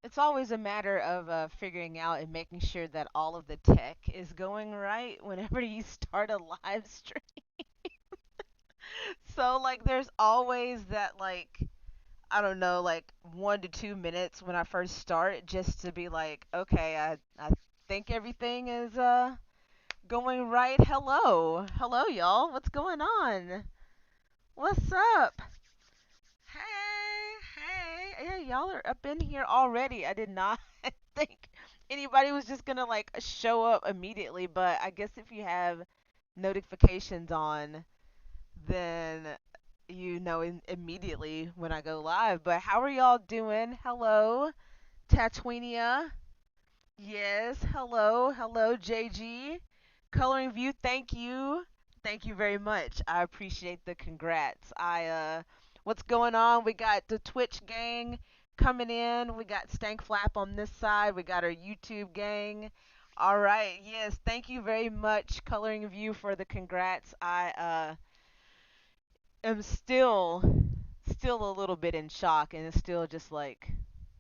It's always a matter of figuring out and making sure that all of the tech is going right whenever you start a live stream. So like there's always that like I don't know, like 1 to 2 minutes when I first start just to be like, okay, I think everything is going right. Hello. Hello y'all. What's going on? What's up? Hey, hey, y'all are up in here already. I did not think anybody was just gonna like show up immediately, but I guess if you have notifications on, then you know immediately when I go live. But how are y'all doing? Hello, Tatwinia. Yes, hello, hello, JG. Coloring View, thank you. Thank you very much. I appreciate the congrats. What's going on? We got the Twitch gang coming in. We got Stank Flap on this side. We got our YouTube gang. All right. Yes, thank you very much, Coloring View, for the congrats. I am still a little bit in shock and it's still just like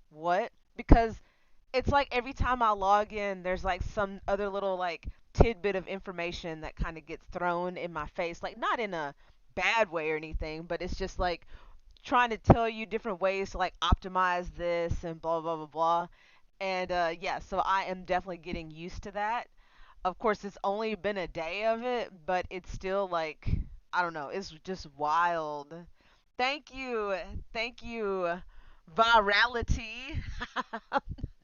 what? Because it's like every time I log in, there's like some other little like tidbit of information that kind of gets thrown in my face. Like, not in a bad way or anything, but it's just like trying to tell you different ways to like optimize this and blah, blah, blah, blah. And yeah, so I am definitely getting used to that. Of course, it's only been a day of it, but it's still like, I don't know, it's just wild. Thank you. Thank you. Virality.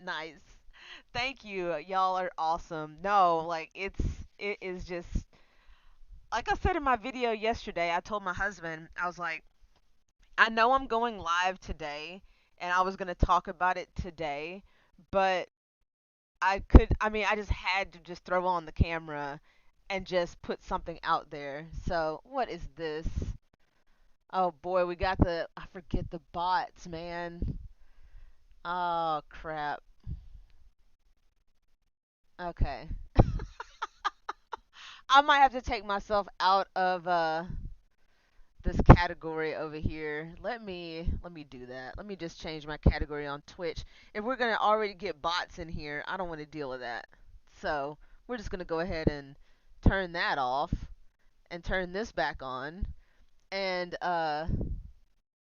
Nice. Thank you. Y'all are awesome. No, like it is just like I said in my video yesterday, I told my husband, I was like, I know I'm going live today and I was going to talk about it today, but I mean, I just had to just throw on the camera and just put something out there. So, what is this? Oh boy, we got I forget the bots, man. Oh crap. Okay. I might have to take myself out of this category over here. Let me do that. Let me just change my category on Twitch. If we're gonna already get bots in here, I don't want to deal with that. So we're just gonna go ahead and turn that off and turn this back on. And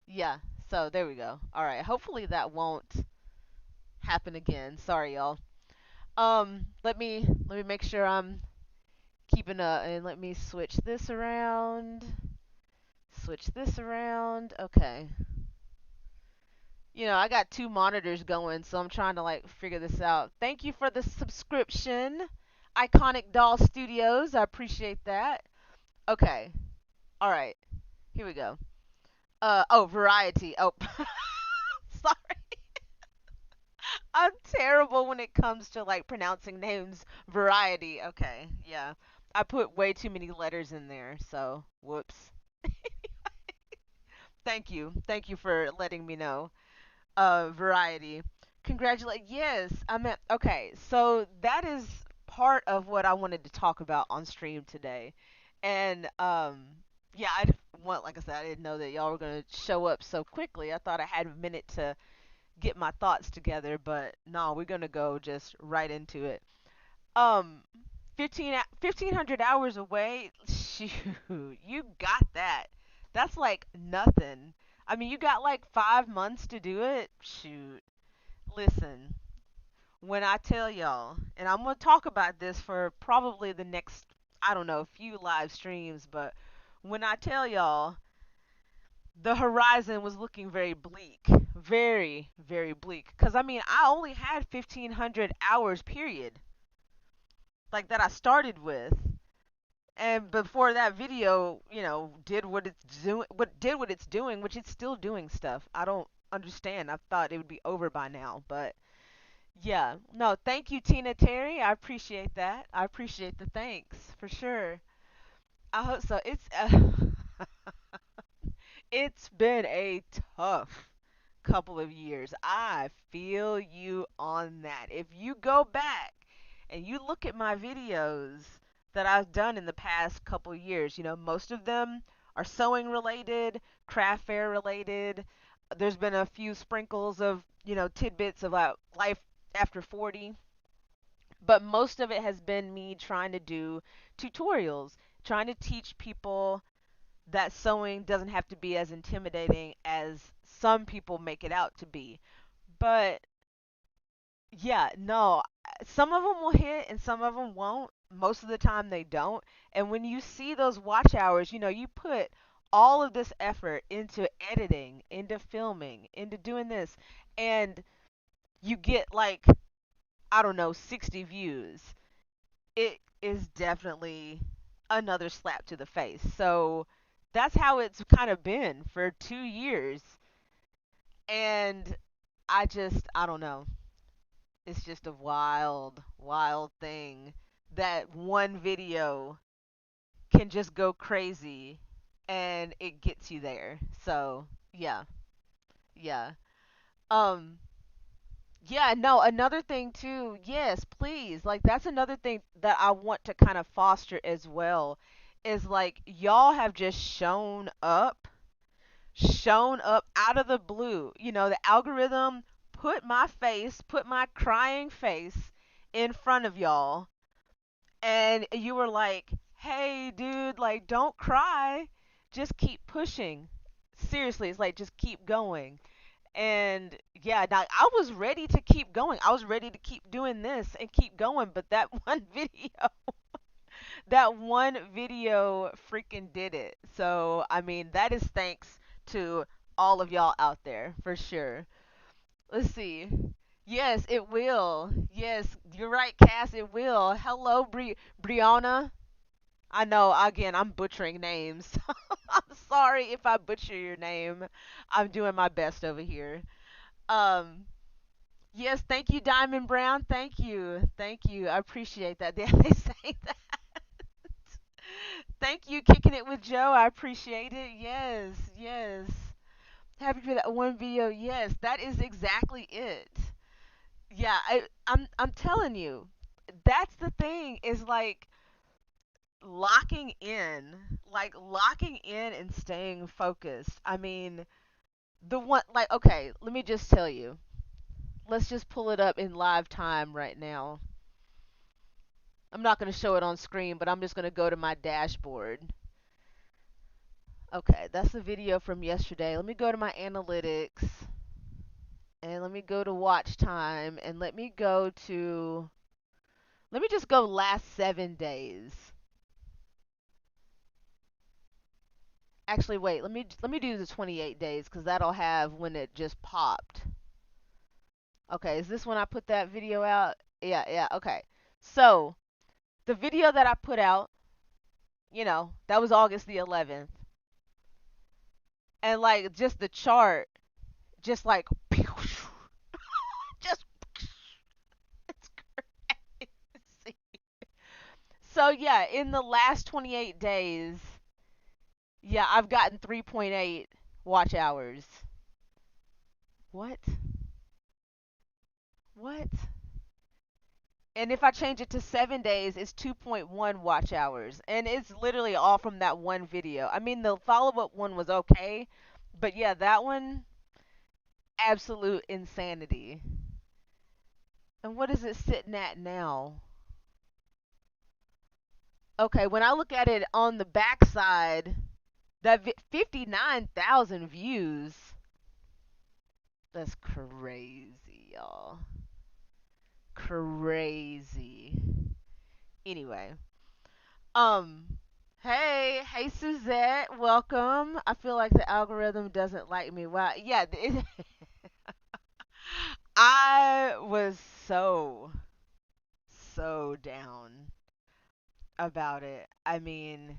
yeah. So there we go. All right. Hopefully that won't happen again. Sorry, y'all. Let me make sure I'm keeping up, and let me switch this around. Switch this around. Okay. You know, I got two monitors going, so I'm trying to like figure this out. Thank you for the subscription, Iconic Doll Studios. I appreciate that. Okay. All right. Here we go. Oh, variety. Oh, sorry. I'm terrible when it comes to like pronouncing names. Variety. Okay. Yeah. I put way too many letters in there, so whoops. Thank you. Thank you for letting me know. Variety. Congratulate. Yes, I meant. Okay, so that is part of what I wanted to talk about on stream today, and yeah, I want, like I said, I didn't know that y'all were gonna show up so quickly. I thought I had a minute to get my thoughts together, but no, we're gonna go just right into it. Um, 1,500 hours away. Shoot, you got that. That's like nothing. I mean, you got like 5 months to do it. Shoot. Listen, when I tell y'all, and I'm gonna talk about this for probably the next, I don't know, few live streams, but when I tell y'all, the horizon was looking very bleak, very, very bleak. Cause I mean, I only had 1,500 hours, period, like that I started with. And before that video, you know, did what it's doing, which it's still doing stuff. I don't understand. I thought it would be over by now, but yeah. No, thank you, Tina Terry. I appreciate that. I appreciate the thanks for sure. I hope so. It's been a tough couple of years. I feel you on that. If you go back and you look at my videos that I've done in the past couple years, you know, most of them are sewing related, craft fair related. There's been a few sprinkles of, tidbits about life after 40, but most of it has been me trying to do tutorials, trying to teach people that sewing doesn't have to be as intimidating as some people make it out to be. But yeah, no, some of them will hit and some of them won't. Most of the time they don't. And when you see those watch hours, you put all of this effort into editing, into filming, into doing this, and you get like, I don't know, 60 views. It is definitely another slap to the face. So that's how it's kind of been for 2 years. And I don't know. It's just a wild, wild thing that one video can just go crazy and it gets you there. So, yeah. Yeah. Um yeah, no, another thing too. Yes, please. Like that's another thing that I want to kind of foster as well is like y'all have just shown up out of the blue. The algorithm put my crying face in front of y'all, and you were like, hey, dude, like, don't cry. Just keep pushing. Seriously, it's like, just keep going. And yeah, now I was ready to keep going. I was ready to keep doing this and keep going, but that one video freaking did it. So, I mean, that is thanks to all of y'all out there for sure. Let's see. Yes, it will. Yes, you're right, Cass. It will. Hello, Brianna. I know. Again, I'm butchering names. I'm sorry if I butcher your name. I'm doing my best over here. Um. Yes, thank you, Diamond Brown. Thank you. Thank you. I appreciate that. Yeah, they say that. Thank you, kicking it with Joe. I appreciate it. Yes, yes. Happy for that one video. Yes, that is exactly it. Yeah, I'm telling you, that's the thing is locking in and staying focused. I mean, the one like okay, let me just tell you. Let's just pull it up in live time right now. I'm not going to show it on screen, but I'm just going to go to my dashboard. Okay, that's the video from yesterday. Let me go to my analytics and let me go to watch time and let me just go last 7 days. Actually, wait. Let me do the 28 days cuz that'll have when it just popped. Okay, is this when I put that video out? Yeah, yeah, okay. So, the video that I put out, that was August the 11th. And like just the chart just like just it's crazy. So yeah, in the last 28 days, yeah, I've gotten 3.8 watch hours. What? What? And if I change it to 7 days, it's 2.1 watch hours. And it's literally all from that one video. I mean, the follow-up one was okay, but yeah, that one absolute insanity. And what is it sitting at now? Okay, when I look at it on the backside, that 59,000 views. That's crazy, y'all. Crazy. Anyway, um, hey Suzette, welcome. I feel like the algorithm doesn't like me. Wow, yeah, I was so down about it. I mean,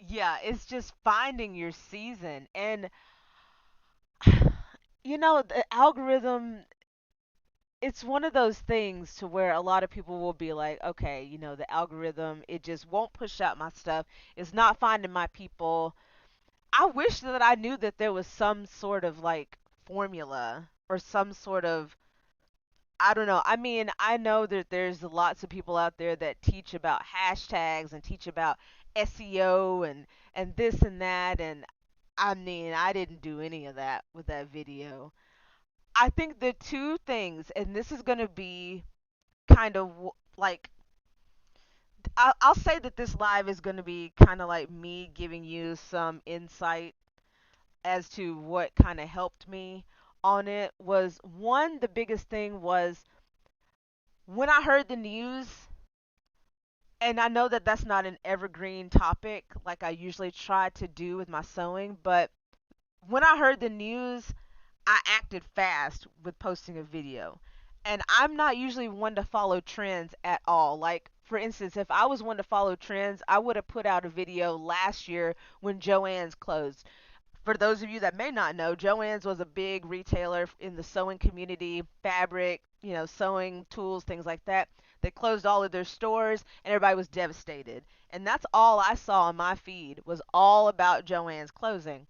yeah, it's just finding your season. And the algorithm, it's one of those things to where a lot of people will be like, okay, the algorithm, it just won't push out my stuff. It's not finding my people. I wish that I knew that there was some sort of like formula or some sort of, I don't know. I mean, I know that there's lots of people out there that teach about hashtags and teach about SEO and this and that, and I mean, I didn't do any of that with that video. I think the two things, and this is going to be kind of like, I'll say that this live is going to be kind of like me giving you some insight as to what kind of helped me on it. Was one, the biggest thing was when I heard the news, and I know that that's not an evergreen topic like I usually try to do with my sewing, but when I heard the news, I acted fast with posting a video. And I'm not usually one to follow trends at all. Like, for instance, if I was one to follow trends, I would have put out a video last year when Joann's closed. For those of you that may not know, Joann's was a big retailer in the sewing community, fabric, sewing tools, things like that. They closed all of their stores and everybody was devastated. And that's all I saw on my feed was all about Joann's closing.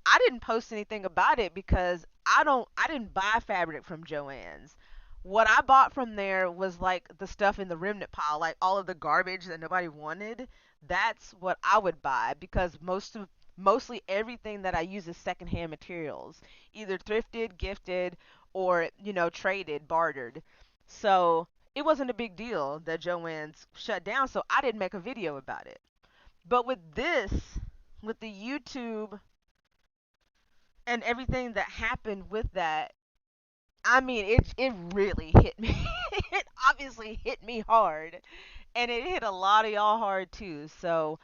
I didn't post anything about it because I didn't buy fabric from Joann's. What I bought from there was like the stuff in the remnant pile, like all of the garbage that nobody wanted. That's what I would buy because mostly everything that I use is secondhand materials, either thrifted, gifted, or traded, bartered. So it wasn't a big deal that Joann's shut down, so I didn't make a video about it. But with the YouTube and everything that happened with that, I mean, it really hit me. It obviously hit me hard, and it hit a lot of y'all hard too. So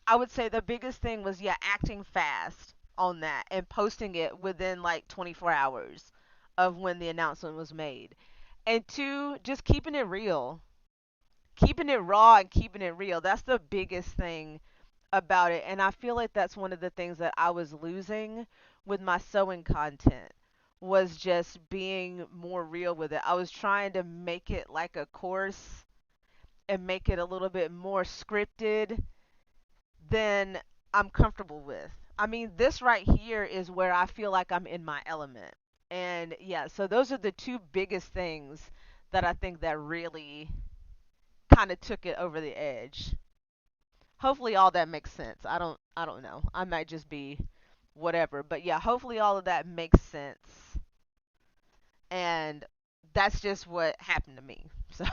I would say the biggest thing was, yeah, acting fast on that and posting it within like 24 hours of when the announcement was made. And two, just keeping it real, keeping it raw and keeping it real. That's the biggest thing about it. And I feel like that's one of the things that I was losing with my sewing content, was just being more real with it. I was trying to make it like a course and make it a little bit more scripted than I'm comfortable with. I mean, this right here is where I feel like I'm in my element. And yeah, so those are the two biggest things that I think that really kind of took it over the edge. Hopefully all that makes sense. I don't know. I might just be whatever, but yeah, hopefully all of that makes sense. And that's just what happened to me. So,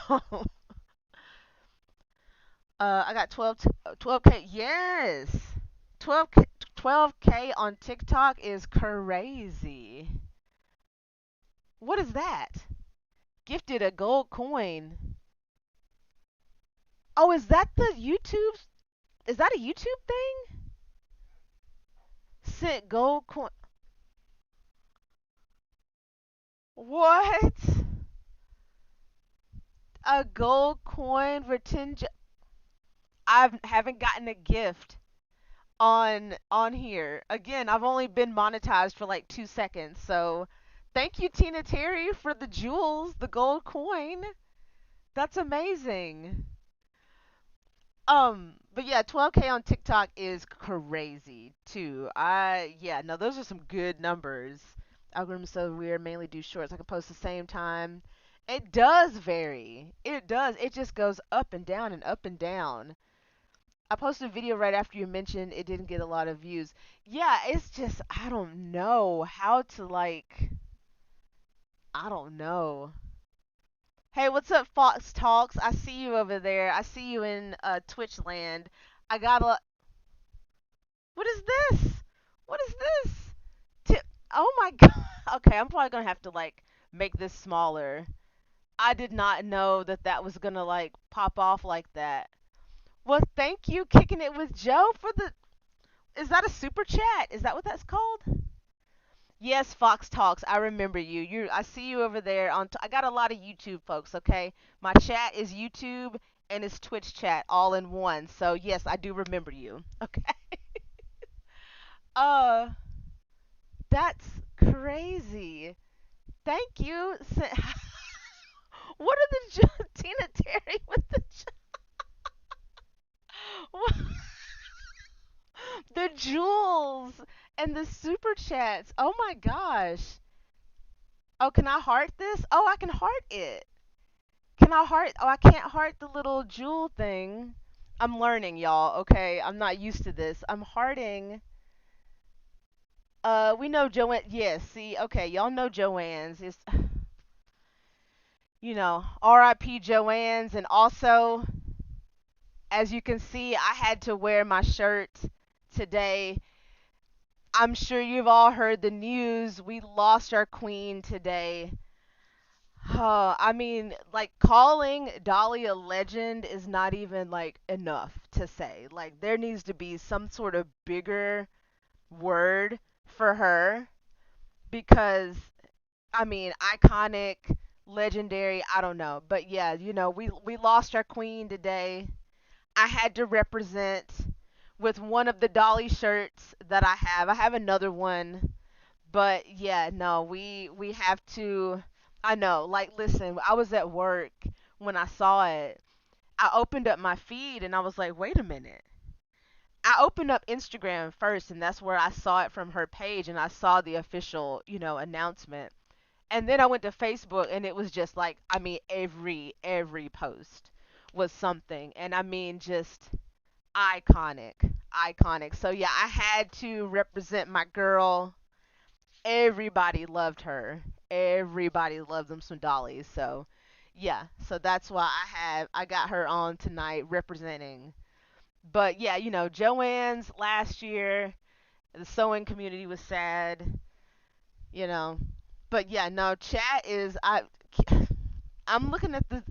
I got 12K. Yes. 12K 12K on TikTok is crazy. What is that? Gifted a gold coin. Oh, is that the YouTube? Is that a YouTube thing? Sent gold coin. What? A gold coin for 10. I haven't gotten a gift on here. Again, I've only been monetized for like 2 seconds. So thank you, Tina Terry, for the jewels, the gold coin. That's amazing. But yeah, 12K on TikTok is crazy too. Yeah, no, those are some good numbers. Algorithm's so weird, mainly do shorts. I can post the same time. It does vary. It does. It just goes up and down and up and down. I posted a video right after you mentioned it didn't get a lot of views. Yeah, it's just I don't know how to like, I don't know. Hey, what's up, Fox Talks? I see you over there. I see you in Twitch land. I got a. What is this? What is this? Oh my god. Okay, I'm probably gonna have to like make this smaller. I did not know that that was gonna like pop off like that. Well, thank you, kicking it with Joe for the. Is that a super chat? Is that what that's called? Yes, Fox Talks. I remember you. I see you over there I got a lot of YouTube folks, okay? My chat is YouTube and it's Twitch chat all in one. So, yes, I do remember you. Okay. Uh, that's crazy. Thank you. What are the Tina Terry with the the jewels and the super chats? Oh my gosh. Oh, can I heart this? Oh, I can heart it. Can I heart? Oh, I can't heart the little jewel thing. I'm learning, y'all. Okay, I'm not used to this. I'm hearting. We know Joanne. Yes, see, okay, y'all know Joanne's. It's, R.I.P. Joanne's, and also, as you can see, I had to wear my shirt today. I'm sure you've all heard the news. We lost our queen today. I mean, like, calling Dolly a legend is not even like enough to say. Like, there needs to be some sort of bigger word for her because, I mean, iconic, legendary, I don't know. But yeah, we lost our queen today. I had to represent with one of the Dolly shirts that I have. I have another one, but yeah, no, we have to. I know, like, listen, I was at work when I saw it. I opened up my feed and I was like, wait a minute. I opened up Instagram first, and that's where I saw it from her page, and I saw the official, announcement. And then I went to Facebook, and it was just like, I mean, every post was something, and I mean, just iconic, iconic. So yeah, I had to represent my girl. Everybody loved her. Everybody loved them some dollies. So yeah, so that's why I got her on tonight representing. But yeah, Joanne's last year, the sewing community was sad, you know. But yeah, no, chat is I'm looking at the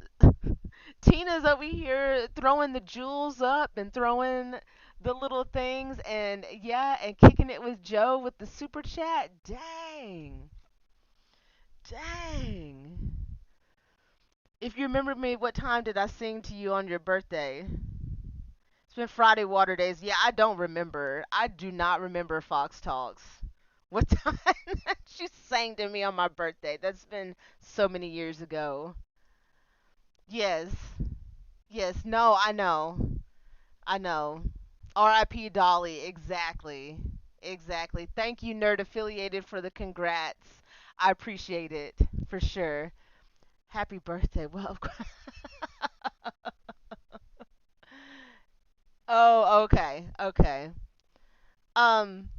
Tina's over here throwing the jewels up and throwing the little things, and yeah, and kicking it with Joe with the super chat. Dang. Dang. If you remember me, what time did I sing to you on your birthday? It's been Friday Water Days. Yeah, I don't remember. I do not remember Fox Talks. What time she sang to me on my birthday? That's been so many years ago. Yes. Yes. No, I know. I know. R.I.P. Dolly. Exactly. Exactly. Thank you, Nerd Affiliated, for the congrats. I appreciate it for sure. Happy birthday. Well, of course. Oh, okay. Okay. Um,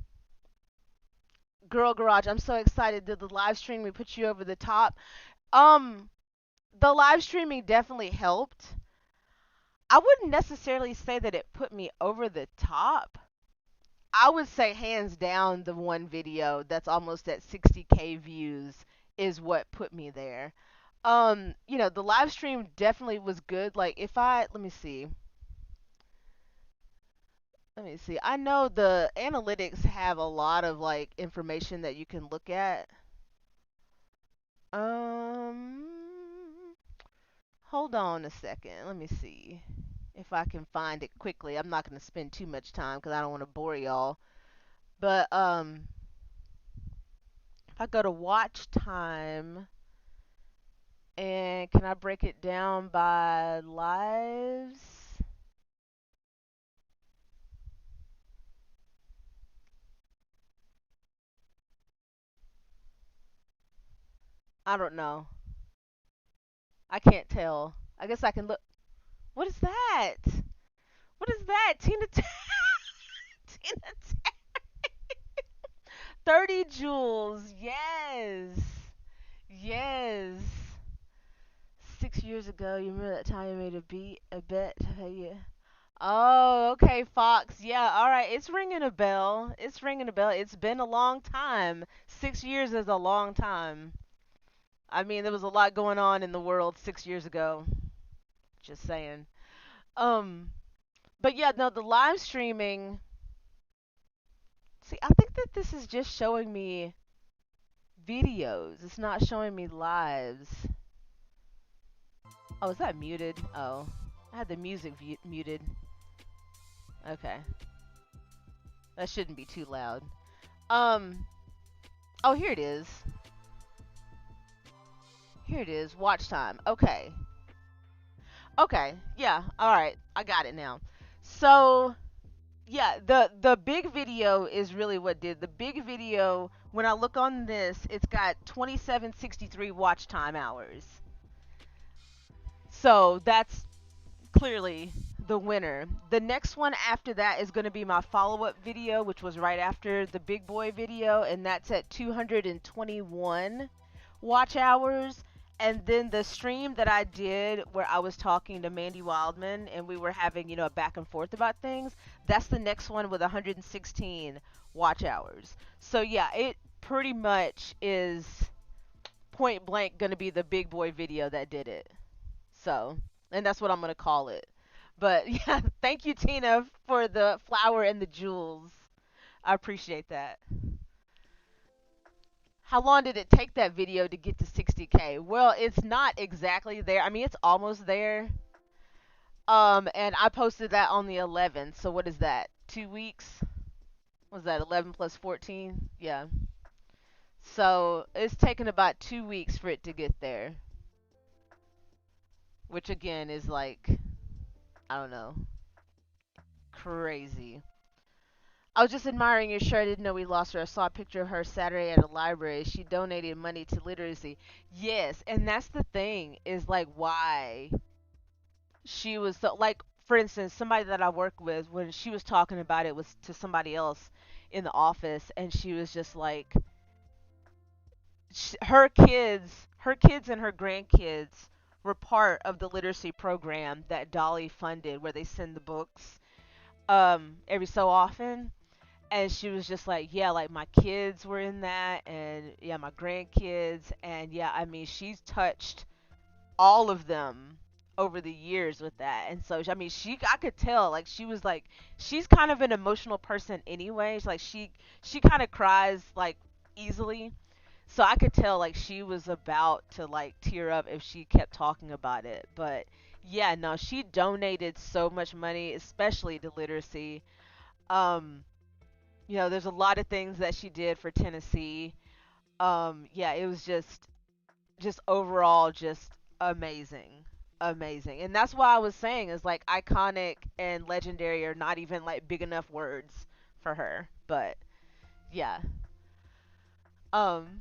Girl Garage, I'm so excited. Did the live stream we put you over the top? Um, the live streaming definitely helped. I wouldn't necessarily say that it put me over the top. I would say hands down the one video that's almost at 60K views is what put me there. The live stream definitely was good. Like, if I let me see. Let me see. I know the analytics have a lot of like information that you can look at. Um Hold on a second. Let me see if I can find it quickly. I'm not going to spend too much time cuz I don't want to bore y'all. But if I go to watch time, and can I break it down by lives? I don't know. I can't tell. I guess I can look. What is that? What is that? Tina 30 joules. Yes. Yes. 6 years ago, you remember that time you made a bet? Yeah. Oh, okay, Fox. Yeah, all right. It's ringing a bell. It's ringing a bell. It's been a long time. 6 years is a long time. I mean, there was a lot going on in the world 6 years ago. Just saying. Um, but yeah, no, the live streaming. See, I think that this is just showing me videos. It's not showing me lives. Oh, is that muted? Oh, I had the music muted. Okay, that shouldn't be too loud. Um, oh, here it is. Here it is. Watch time. Okay. Okay. Yeah. All right. I got it now. So, yeah, the big video is really what did. The big video, when I look on this, it's got 2763 watch time hours. So, that's clearly the winner. The next one after that is going to be my follow up video, which was right after the big boy video, and that's at 221 watch hours. And then the stream that I did where I was talking to Mandy Wildman and we were having, a back and forth about things, that's the next one with 116 watch hours. So yeah, it pretty much is point blank going to be the big boy video that did it. So, and that's what I'm going to call it. But yeah, thank you, Tina, for the flower and the jewels. I appreciate that. How long did it take that video to get to 60K? Well, it's not exactly there. I mean, it's almost there. And I posted that on the 11th. So what is that? 2 weeks? Was that 11 plus 14? Yeah. So it's taken about 2 weeks for it to get there, which again is like, I don't know, crazy. I was just admiring your shirt. I didn't know we lost her. I saw a picture of her Saturday at a library. She donated money to literacy. Yes, and that's the thing is like why she was so like for instance, somebody that I work with when she was talking about it was to somebody else in the office and she was just like her kids and her grandkids were part of the literacy program that Dolly funded where they send the books every so often. And she was just like, yeah, like my kids were in that, and yeah, my grandkids, and yeah, I mean, she's touched all of them over the years with that. And so, I mean, I could tell, like, she was like, she's kind of an emotional person anyway. Like, she kind of cries, like, easily. So I could tell, like, she was about to, like, tear up if she kept talking about it. But yeah, no, she donated so much money, especially to literacy. Um, there's a lot of things that she did for Tennessee. Yeah, it was just overall just amazing. Amazing. And that's why I was saying is like iconic and legendary are not even like big enough words for her. But yeah. Um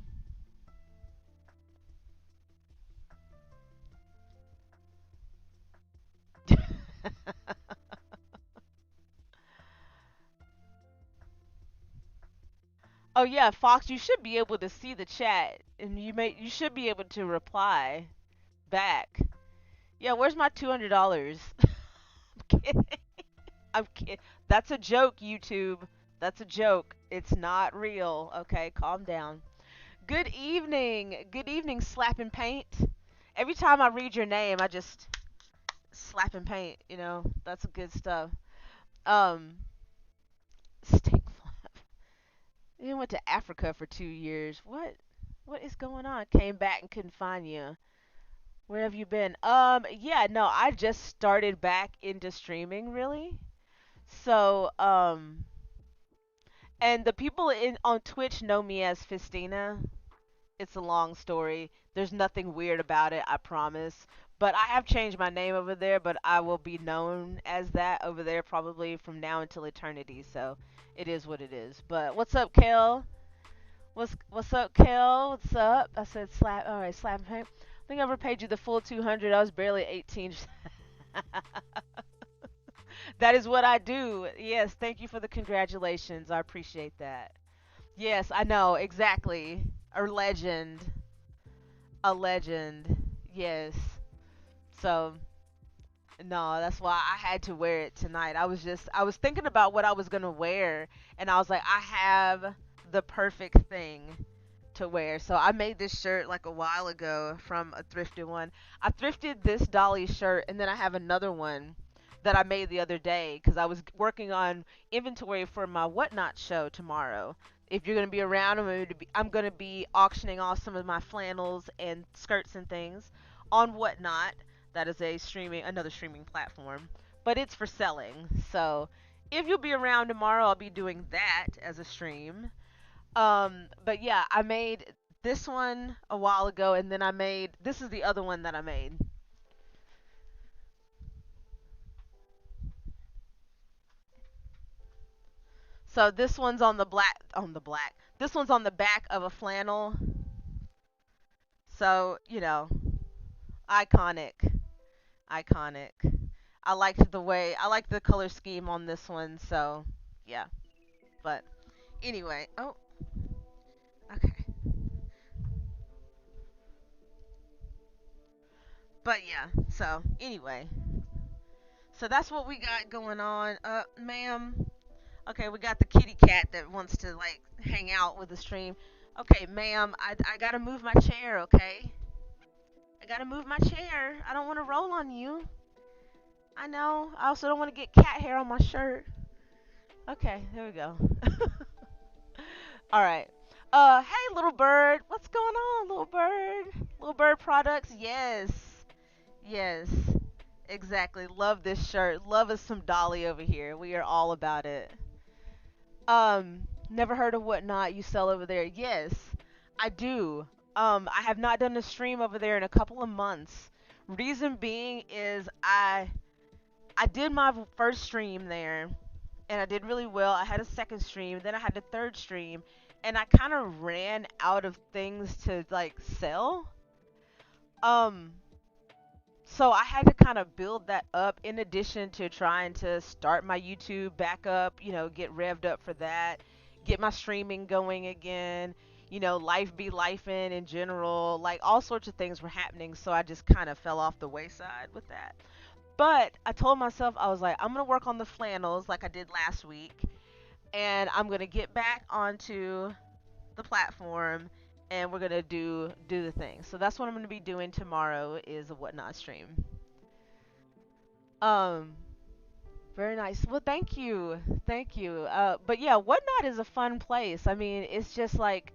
Oh yeah, Fox, you should be able to see the chat and you should be able to reply back. Yeah, where's my $200? I'm kidding. I'm kidding. That's a joke, YouTube. That's a joke. It's not real. Okay, calm down. Good evening. Good evening, Slap and Paint. Every time I read your name, I just slap and paint. That's good stuff. Um, Stink Flap. You went to Africa for 2 years. What? What is going on? Came back and couldn't find you. Where have you been? Yeah, no, I just started back into streaming, really. So, and the people in on Twitch know me as Fistina. It's a long story. There's nothing weird about it, I promise. But I have changed my name over there, but I will be known as that over there probably from now until eternity. So it is what it is. But what's up, Kel? What's up, Kel? What's up? I said slap. All right, slap. I think I ever paid you the full 200. I was barely 18. That is what I do. Yes, thank you for the congratulations. I appreciate that. Yes, I know exactly. A legend. A legend. Yes. So, no, that's why I had to wear it tonight. I was thinking about what I was going to wear and I was like I have the perfect thing to wear. So I made this shirt like a while ago from a thrifted one. I thrifted this Dolly shirt and then I have another one that I made the other day because I was working on inventory for my Whatnot show tomorrow. If you're going to be around, I'm going to be auctioning off some of my flannels and skirts and things on Whatnot. That is another streaming platform, but it's for selling. So if you'll be around tomorrow, I'll be doing that as a stream. But yeah, I made this one a while ago, and then this is the other one that I made. So this one's on the black. This one's on the back of a flannel. So iconic, iconic. I liked the way I liked the color scheme on this one, so yeah. But anyway, oh, okay. But yeah, so anyway, so that's what we got going on. Ma'am. Okay, we got the kitty cat that wants to like hang out with the stream. Okay, ma'am, I gotta move my chair. Okay, I gotta move my chair. I don't want to roll on you. I know. I also don't want to get cat hair on my shirt. Okay, there we go. All right. Hey, little bird. What's going on, little bird? Little bird products. Yes. Yes. Exactly. Love this shirt. Love us some Dolly over here. We are all about it. Never heard of Whatnot you sell over there. Yes, I do. I have not done a stream over there in a couple of months. Reason being is I did my first stream there and I did really well. I had a second stream, then I had a third stream, and I kind of ran out of things to like sell. Um, so I had to kind of build that up in addition to trying to start my YouTube back up, get revved up for that, get my streaming going again, life be lifing in general, like all sorts of things were happening, so I just kind of fell off the wayside with that. But I told myself I was like, I'm going to work on the flannels like I did last week, and I'm going to get back onto the platform and we're going to do the thing. So that's what I'm going to be doing tomorrow is a Whatnot stream. Um, Very nice. Well, thank you. Thank you. But yeah, Whatnot is a fun place. I mean, it's just like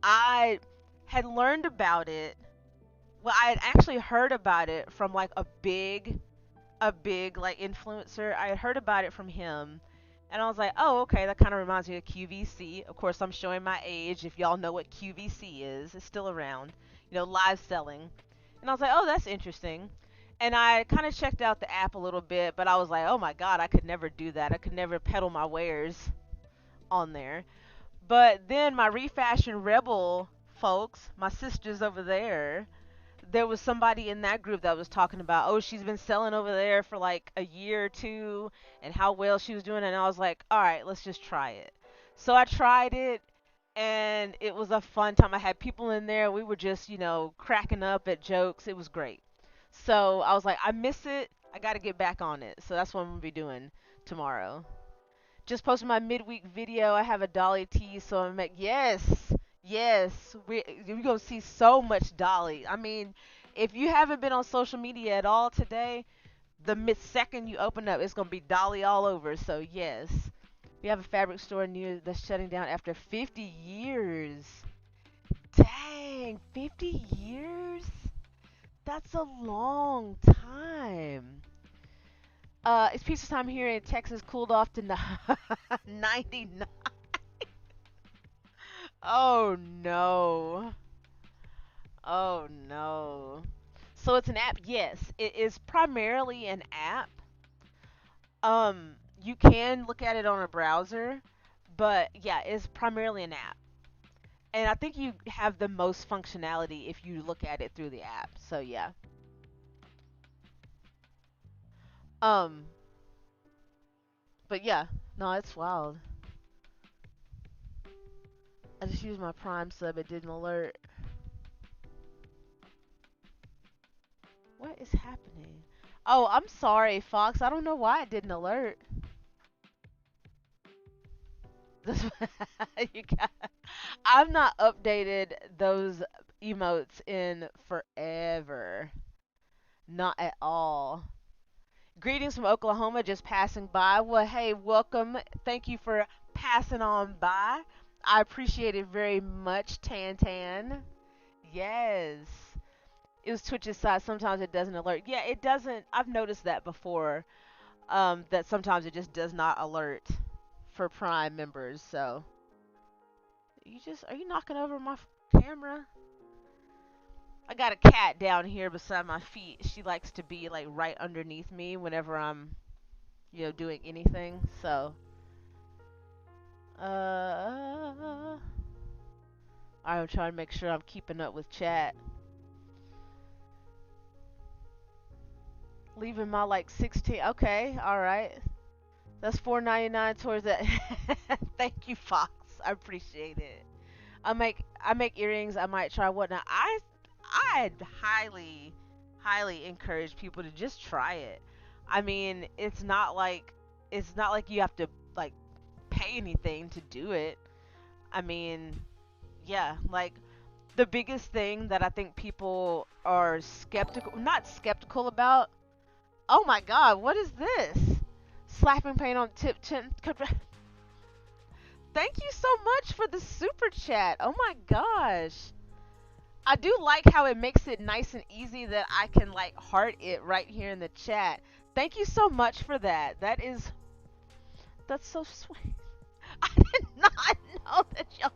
I had learned about it. Well, I had actually heard about it from like a big like influencer. I had heard about it from him. And I was like, "Oh, okay, that kind of reminds me of QVC." Of course, I'm showing my age if y'all know what QVC is. It's still around. Live selling. And I was like, "Oh, that's interesting." And I kind of checked out the app a little bit, but I was like, "Oh my god, I could never do that. I could never peddle my wares on there." But then my Refashion Rebel folks, my sisters over there was somebody in that group that was talking about, oh, she's been selling over there for like a year or two and how well she was doing. And I was like, all right, let's just try it. So I tried it and it was a fun time. I had people in there. We were just, cracking up at jokes. It was great. So I was like, I miss it. I got to get back on it. So that's what I'm going to be doing tomorrow. Just posted my midweek video. I have a Dolly tease, so I'm like, yes, yes, we're gonna see so much Dolly. I mean, if you haven't been on social media at all today, the second you open up, it's gonna be Dolly all over. So yes, we have a fabric store near that's shutting down after 50 years. Dang, 50 years? That's a long time. It's pizza time here in Texas. Cooled off to 99. Oh no. Oh no. So it's an app. Yes, it is primarily an app. You can look at it on a browser, but yeah, it's primarily an app. And I think you have the most functionality if you look at it through the app. So yeah. Um, but yeah, no, it's wild. I just used my Prime sub. It didn't alert. What is happening? Oh, I'm sorry, Fox. I don't know why it didn't alert. you got, I've not updated those emotes in forever. Not at all. Greetings from Oklahoma, just passing by. Well, hey, welcome. Thank you for passing on by. I appreciate it very much, Tan Tan. Yes. It was Twitch's side. Sometimes it doesn't alert. Yeah, it doesn't. I've noticed that before. That sometimes it just does not alert for Prime members. So, are you knocking over my camera? I got a cat down here beside my feet. She likes to be like right underneath me whenever I'm, doing anything. So, I'm trying to make sure I'm keeping up with chat. Leaving my like 16. Okay, all right. That's 4.99 towards that. Thank you, Fox. I appreciate it. I make earrings. I might try whatnot. I highly encourage people to just try it. I mean, it's not like you have to like pay anything to do it. I mean, yeah, like the biggest thing that I think people are skeptical, not skeptical about. Oh my God, what is this? Slapping paint on tip chin. Thank you so much for the super chat. Oh my gosh. I do like how it makes it nice and easy that I can like heart it right here in the chat. Thank you so much for that. That's so sweet. I did not know that y'all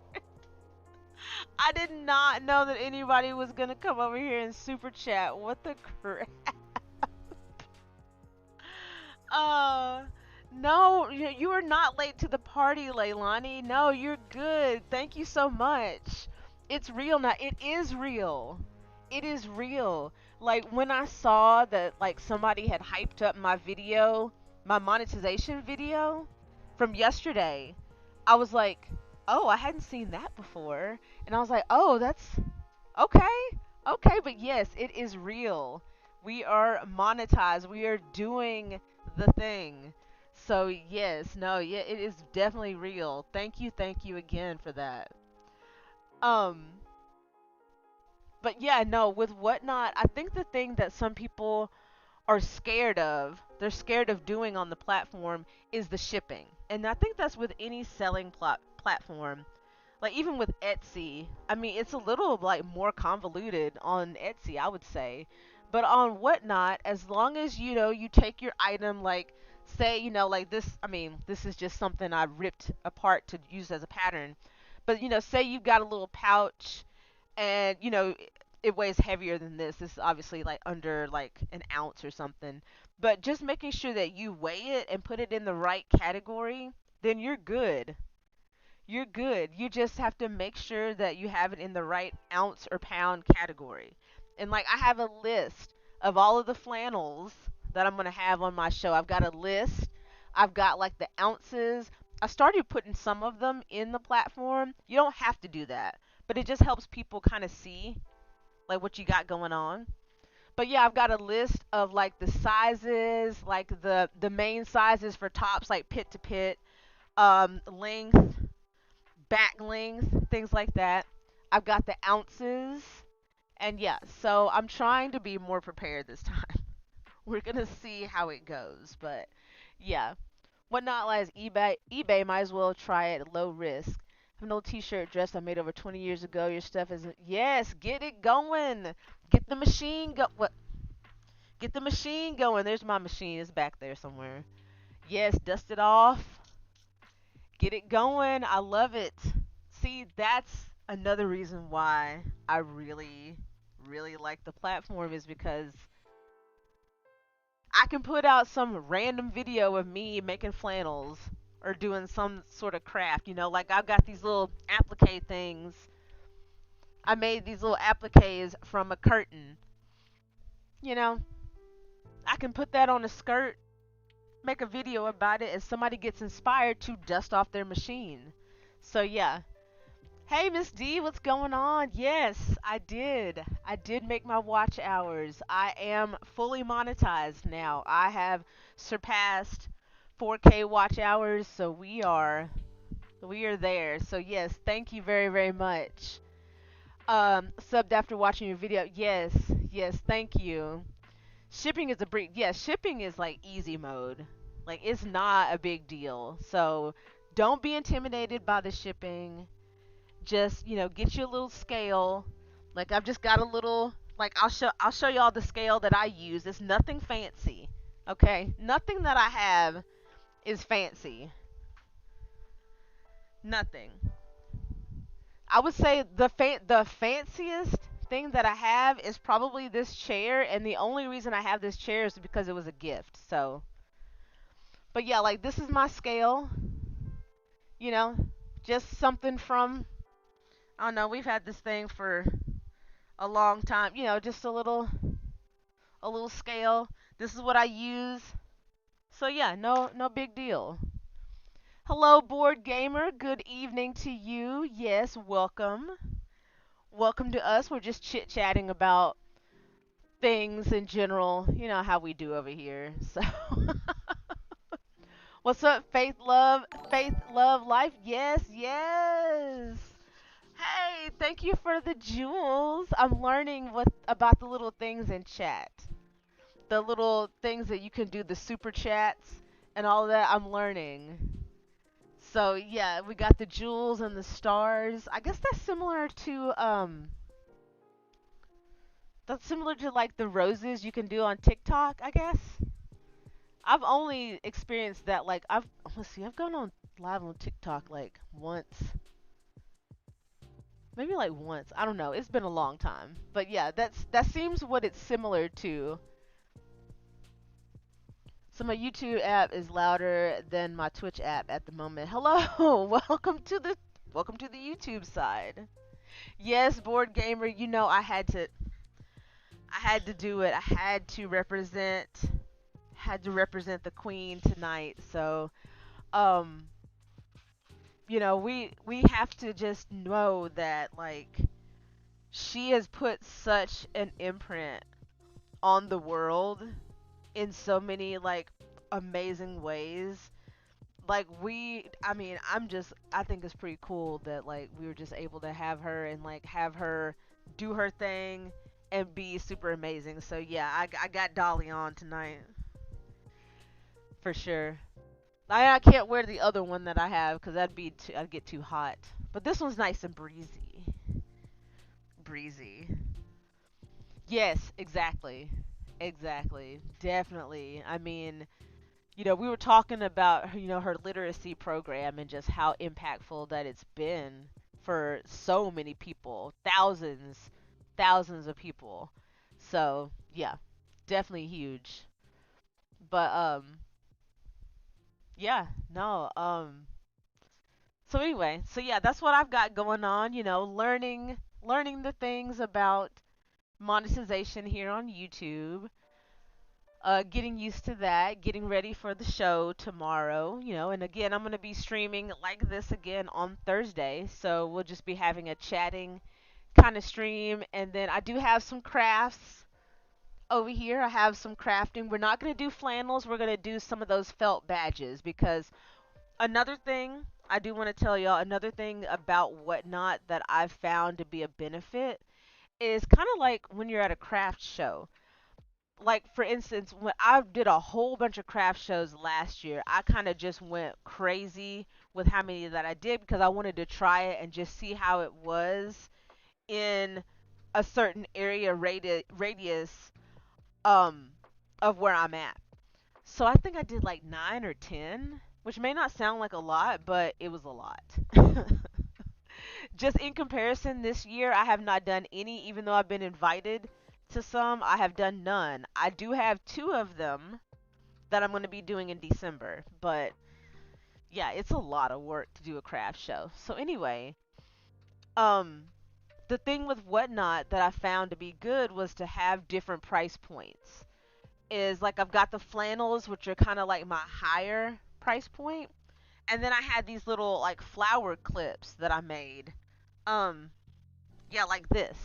I did not know that anybody was gonna come over here and super chat. What the crap? Uh, no, you are not late to the party, Leilani. No, you're good. Thank you so much. It's real now. It is real. It is real. Like when I saw that like somebody had hyped up my video, my monetization video from yesterday, I was like, "Oh, I hadn't seen that before." And I was like, "Oh, that's okay. Okay, but yes, it is real. We are monetized. We are doing the thing. So yes, no, yeah, it is definitely real. Thank you again for that. Um, but yeah, no, with whatnot, I think the thing that some people are scared of, they're scared of doing on the platform is the shipping. And I think that's with any selling platform. Like even with Etsy, I mean it's a little like more convoluted on Etsy, I would say. But on Whatnot, as long as you take your item, like say like this, I mean this is just something I ripped apart to use as a pattern. But say you've got a little pouch and it weighs heavier than this. This is obviously like under like an ounce or something. But just making sure that you weigh it and put it in the right category, then you're good. You're good. You just have to make sure that you have it in the right ounce or pound category. And like I have a list of all of the flannels that I'm going to have on my show. I've got a list. I've got like the ounces. I started putting some of them in the platform. You don't have to do that, but it just helps people kind of see like what you got going on. But yeah, I've got a list of like the sizes, like the main sizes for tops like pit to pit, length, back length, things like that. I've got the ounces, and yeah, so I'm trying to be more prepared this time. We're gonna see how it goes, but yeah. Whatnot lies eBay might as well try it at low risk. I have an old T-shirt dress I made over 20 years ago. Your stuff is yes, get it going. Get the machine go. What? Get the machine going. There's my machine. It's back there somewhere. Yes, dust it off. Get it going. I love it. See, that's another reason why I really like the platform is because I can put out some random video of me making flannels or doing some sort of craft, like I've got these little applique things. I made these little appliques from a curtain. You know, I can put that on a skirt, make a video about it, and somebody gets inspired to dust off their machine. So yeah, hey, Miss D, what's going on? Yes, I did. I did make my watch hours. I am fully monetized now. I have surpassed 4K watch hours, so we are there. So yes, thank you very very much. Subbed after watching your video. Yes, yes, thank you. Shipping is a brief. Yeah, shipping is like easy mode. Like it's not a big deal. So don't be intimidated by the shipping. Just get you a little scale. Like I've just got a little, like I'll show y'all the scale that I use. It's nothing fancy. Okay, nothing that I have is fancy. Nothing. I would say the fanciest thing that I have is probably this chair, and the only reason I have this chair is because it was a gift. So but yeah, like this is my scale, you know just something from, I don't know, we've had this thing for a long time. Just a little scale. This is what I use. So yeah, no big deal. Hello, board gamer. Good evening to you. Yes, welcome. Welcome to us. We're just chit chatting about things in general. You know how we do over here. So, what's up, Faith, love, life? Yes, yes. Hey, thank you for the jewels. I'm learning what about the little things in chat. The little things that you can do, the super chats and all of that. I'm learning. So yeah, we got the jewels and the stars. I guess that's similar to like the roses you can do on TikTok, I guess. I've only experienced that like let's see, I've gone on live on TikTok like once. Maybe like once. I don't know. It's been a long time. But yeah, that seems what it's similar to. So my YouTube app is louder than my Twitch app at the moment. Hello. Welcome to the YouTube side. Yes, board gamer, you know I had to do it. I had to represent the queen tonight. So, um, we have to just know that like she has put such an imprint on the world in so many like amazing ways. Like I think it's pretty cool that like we were just able to have her and like have her do her thing and be super amazing. So yeah, I got Dolly on tonight for sure. I can't wear the other one that I have because I'd get too hot. But this one's nice and breezy. Breezy. Yes, exactly. Exactly. Definitely. I mean, we were talking about, her literacy program and just how impactful that it's been for so many people, thousands of people. So, yeah, definitely huge. But yeah, no, so anyway, so yeah, that's what I've got going on, learning the things about monetization here on YouTube, getting used to that, getting ready for the show tomorrow, and again, I'm going to be streaming like this again on Thursday. So we'll just be having a chatting kind of stream. And then I do have some crafts over here. I have some crafting. We're not going to do flannels. We're going to do some of those felt badges because another thing I do want to tell y'all, another thing about Whatnot that I've found to be a benefit is kind of like when you're at a craft show. Like for instance, when I did a whole bunch of craft shows last year, I kind of just went crazy with how many that I did because I wanted to try it and just see how it was in a certain area radius um of where I'm at. So I think I did like 9 or 10, which may not sound like a lot, but it was a lot. Just in comparison, this year I have not done any, even though I've been invited to some, I have done none. I do have 2 of them that I'm going to be doing in December, but yeah, it's a lot of work to do a craft show. So anyway, um, the thing with Whatnot that I found to be good was to have different price points. Is like I've got the flannels, which are kind of like my higher price point, and then I had these little like flower clips that I made. Um, yeah, like this.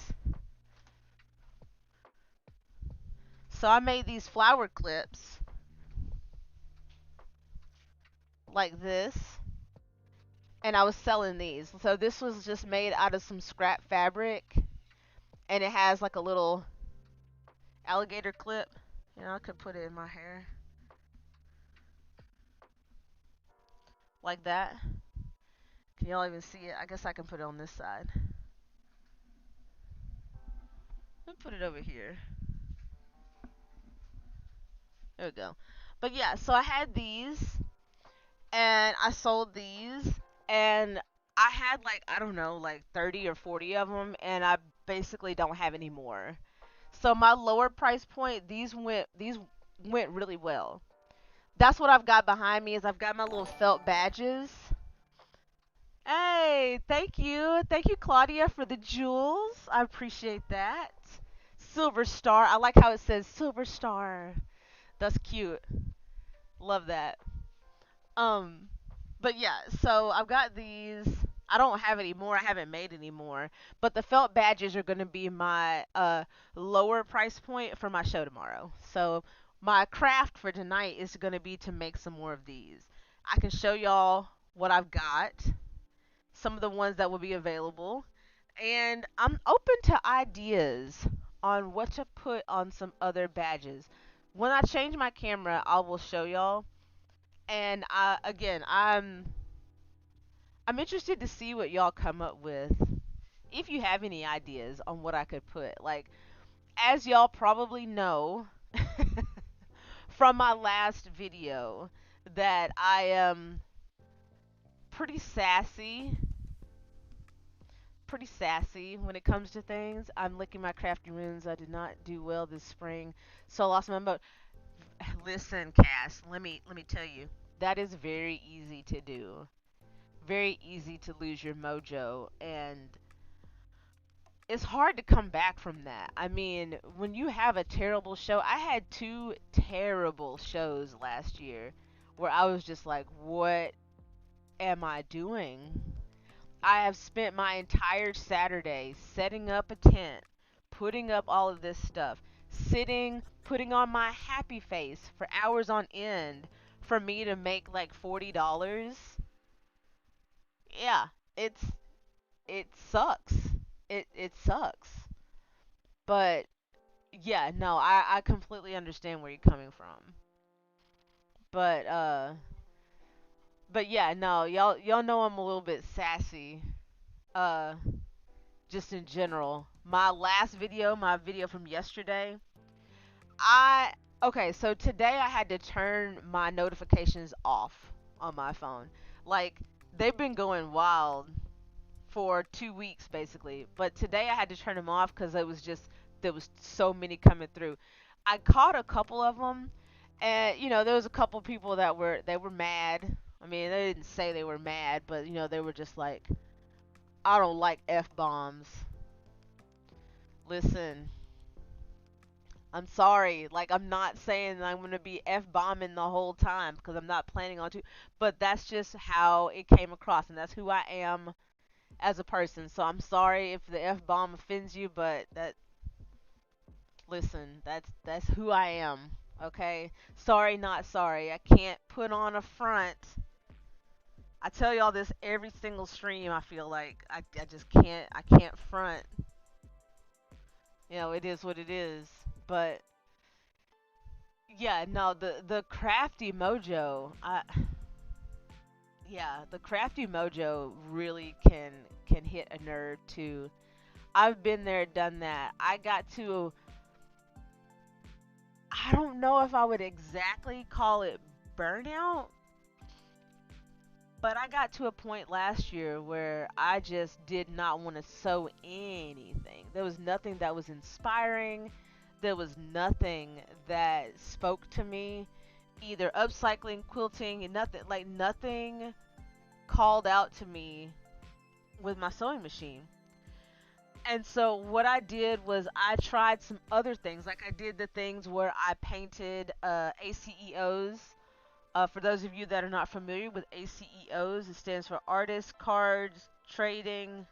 So I made these flower clips like this, and I was selling these. So this was just made out of some scrap fabric, and it has like a little alligator clip. I could put it in my hair like that. Can y'all even see it? I guess I can put it on this side. Let me put it over here. There we go. But yeah, so I had these, and I sold these, and I had like, I don't know, like 30 or 40 of them, and I basically don't have any more. So my lower price point, these went really well. That's what I've got behind me is I've got my little felt badges. Hey, thank you, Claudia, for the jewels. I appreciate that. Silver star. I like how it says silver star. That's cute. Love that. Um, but yeah, so I've got these. I don't have any more. I haven't made any more. But the felt badges are going to be my lower price point for my show tomorrow. So my craft for tonight is going to be to make some more of these. I can show y'all what I've got, some of the ones that will be available, and I'm open to ideas on what to put on some other badges. When I change my camera, I will show y'all. And again, I'm interested to see what y'all come up with. If you have any ideas on what I could put, like as y'all probably know from my last video, that I am pretty sassy, pretty sassy when it comes to things. I'm licking my crafty runes. I did not do well this spring, so I lost my mode. Listen, Cass, let me tell you, that is very easy to do. Very easy to lose your mojo, and it's hard to come back from that. I mean, when you have a terrible show, I had two terrible shows last year where I was just like, what am I doing? I have spent my entire Saturday setting up a tent, putting up all of this stuff, sitting, putting on my happy face for hours on end for me to make like $40. Yeah, it's it sucks. It sucks. But yeah, no, I completely understand where you're coming from. But yeah, no, y'all know I'm a little bit sassy. Uh just in general. My last video, my video from yesterday, I okay, so today I had to turn my notifications off on my phone. Like they've been going wild for 2 weeks basically. But today I had to turn them off because it was just there was so many coming through. I caught a couple of them, and there was a couple people that were mad. I mean, they didn't say they were mad, but they were just like, I don't like f bombs. Listen, I'm sorry. Like, I'm not saying that I'm gonna be f bombing the whole time because I'm not planning on to, but that's just how it came across, and that's who I am as a person. So I'm sorry if the f bomb offends you, but listen, that's who I am. Okay, sorry, not sorry. I can't put on a front. I tell y'all this every single stream. I feel like I just can't front. It is what it is. But yeah, no, the crafty mojo. Yeah, the crafty mojo really can hit a nerve too. I've been there, done that. I don't know if I would exactly call it burnout, but I got to a point last year where I just did not want to sew anything. There was nothing that was inspiring. There was nothing that spoke to me. Either upcycling, quilting, nothing, like nothing called out to me with my sewing machine. And so what I did was I tried some other things. Like I did the things where I painted ACEOs. For those of you that are not familiar with ACEOs, it stands for Artist Cards Trading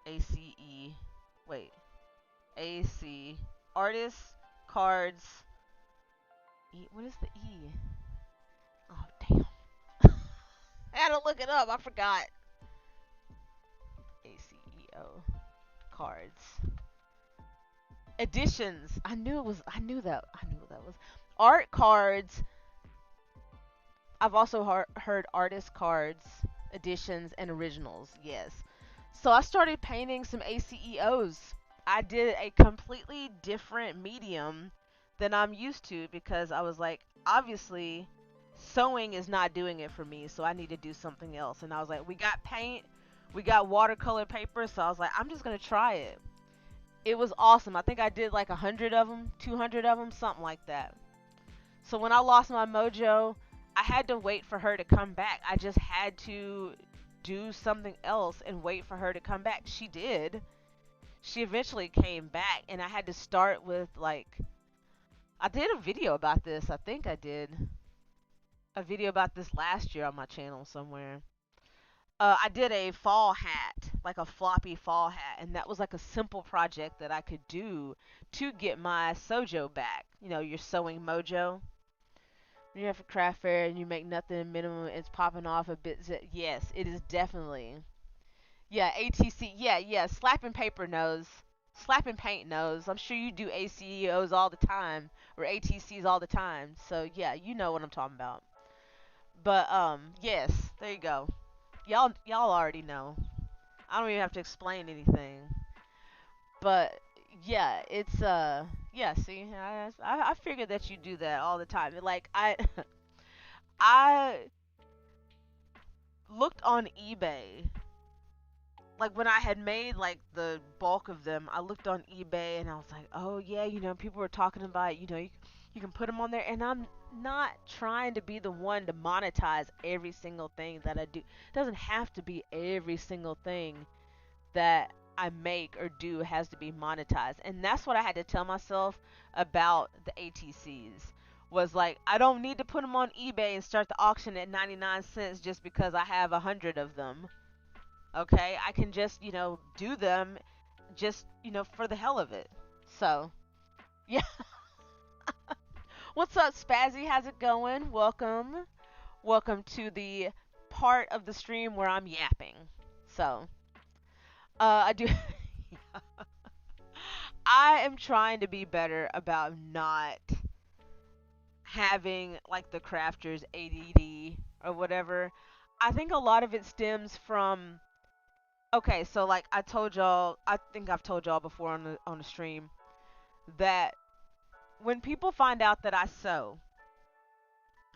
ACE. Wait, AC Artist Cards. What is the E? Oh damn! I had to look it up. I forgot. ACEO cards. Editions. I knew it was. I knew that. I knew what that was. Art cards. I've also heard artist cards, editions, and originals. Yes. So I started painting some ACEOs. I did a completely different medium than I'm used to because I was like, obviously, sewing is not doing it for me, so I need to do something else. And I was like, we got paint, we got watercolor paper, so I was like, I'm just gonna try it. It was awesome. I think I did like 100 of them, 200 of them, something like that. So when I lost my mojo, I had to wait for her to come back. I just had to do something else and wait for her to come back. She did. She eventually came back, and I had to start with like I did a video about this. I think I did a video about this last year on my channel somewhere. I did a fall hat, like a floppy fall hat, and that was like a simple project that I could do to get my sojo back. You know, your sewing mojo. When you have a craft fair and you make nothing minimum, it's popping off a bit. Yes, it is definitely. Yeah, ATC. Yeah, yeah. Slapping paper knows. Slapping paint knows. I'm sure you do ACEOs all the time or ATCs all the time. So yeah, you know what I'm talking about. But yes, there you go. Y'all already know. I don't even have to explain anything. But yeah, it's yeah. See, I figured that you do that all the time. Like I I looked on eBay, like when I had made like the bulk of them. I looked on eBay and I was like, oh yeah, people were talking about, you can put them on there, and I'm not trying to be the one to monetize every single thing that I do. It doesn't have to be every single thing that I make or do has to be monetized. And that's what I had to tell myself about the ATCs. Was like, I don't need to put them on eBay and start the auction at 99 cents just because I have 100 of them. Okay? I can just, do them just, for the hell of it. So, yeah. What's up, Spazzy? How's it going? Welcome. Welcome to the part of the stream where I'm yapping. So, I do. I am trying to be better about not having like the crafters ADD or whatever. I think a lot of it stems from, okay, so like I told y'all, I think I've told y'all before on the stream that when people find out that I sew,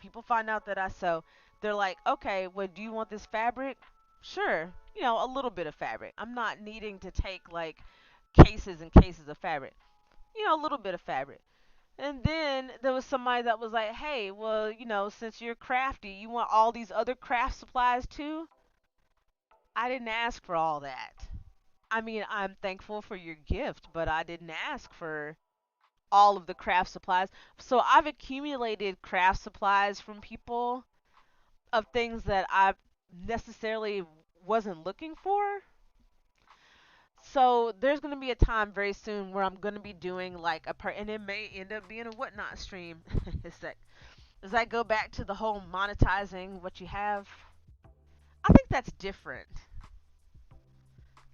people find out that I sew, they're like, "Okay, well, do you want this fabric?" Sure. A little bit of fabric. I'm not needing to take like cases and cases of fabric. A little bit of fabric. And then there was somebody that was like, hey, well, since you're crafty, you want all these other craft supplies too? I didn't ask for all that. I mean, I'm thankful for your gift, but I didn't ask for all of the craft supplies. So I've accumulated craft supplies from people of things that I necessarily wasn't looking for. So there's gonna be a time very soon where I'm gonna be doing like and it may end up being a whatnot stream. It's that, does that go back to the whole monetizing what you have? I think that's different.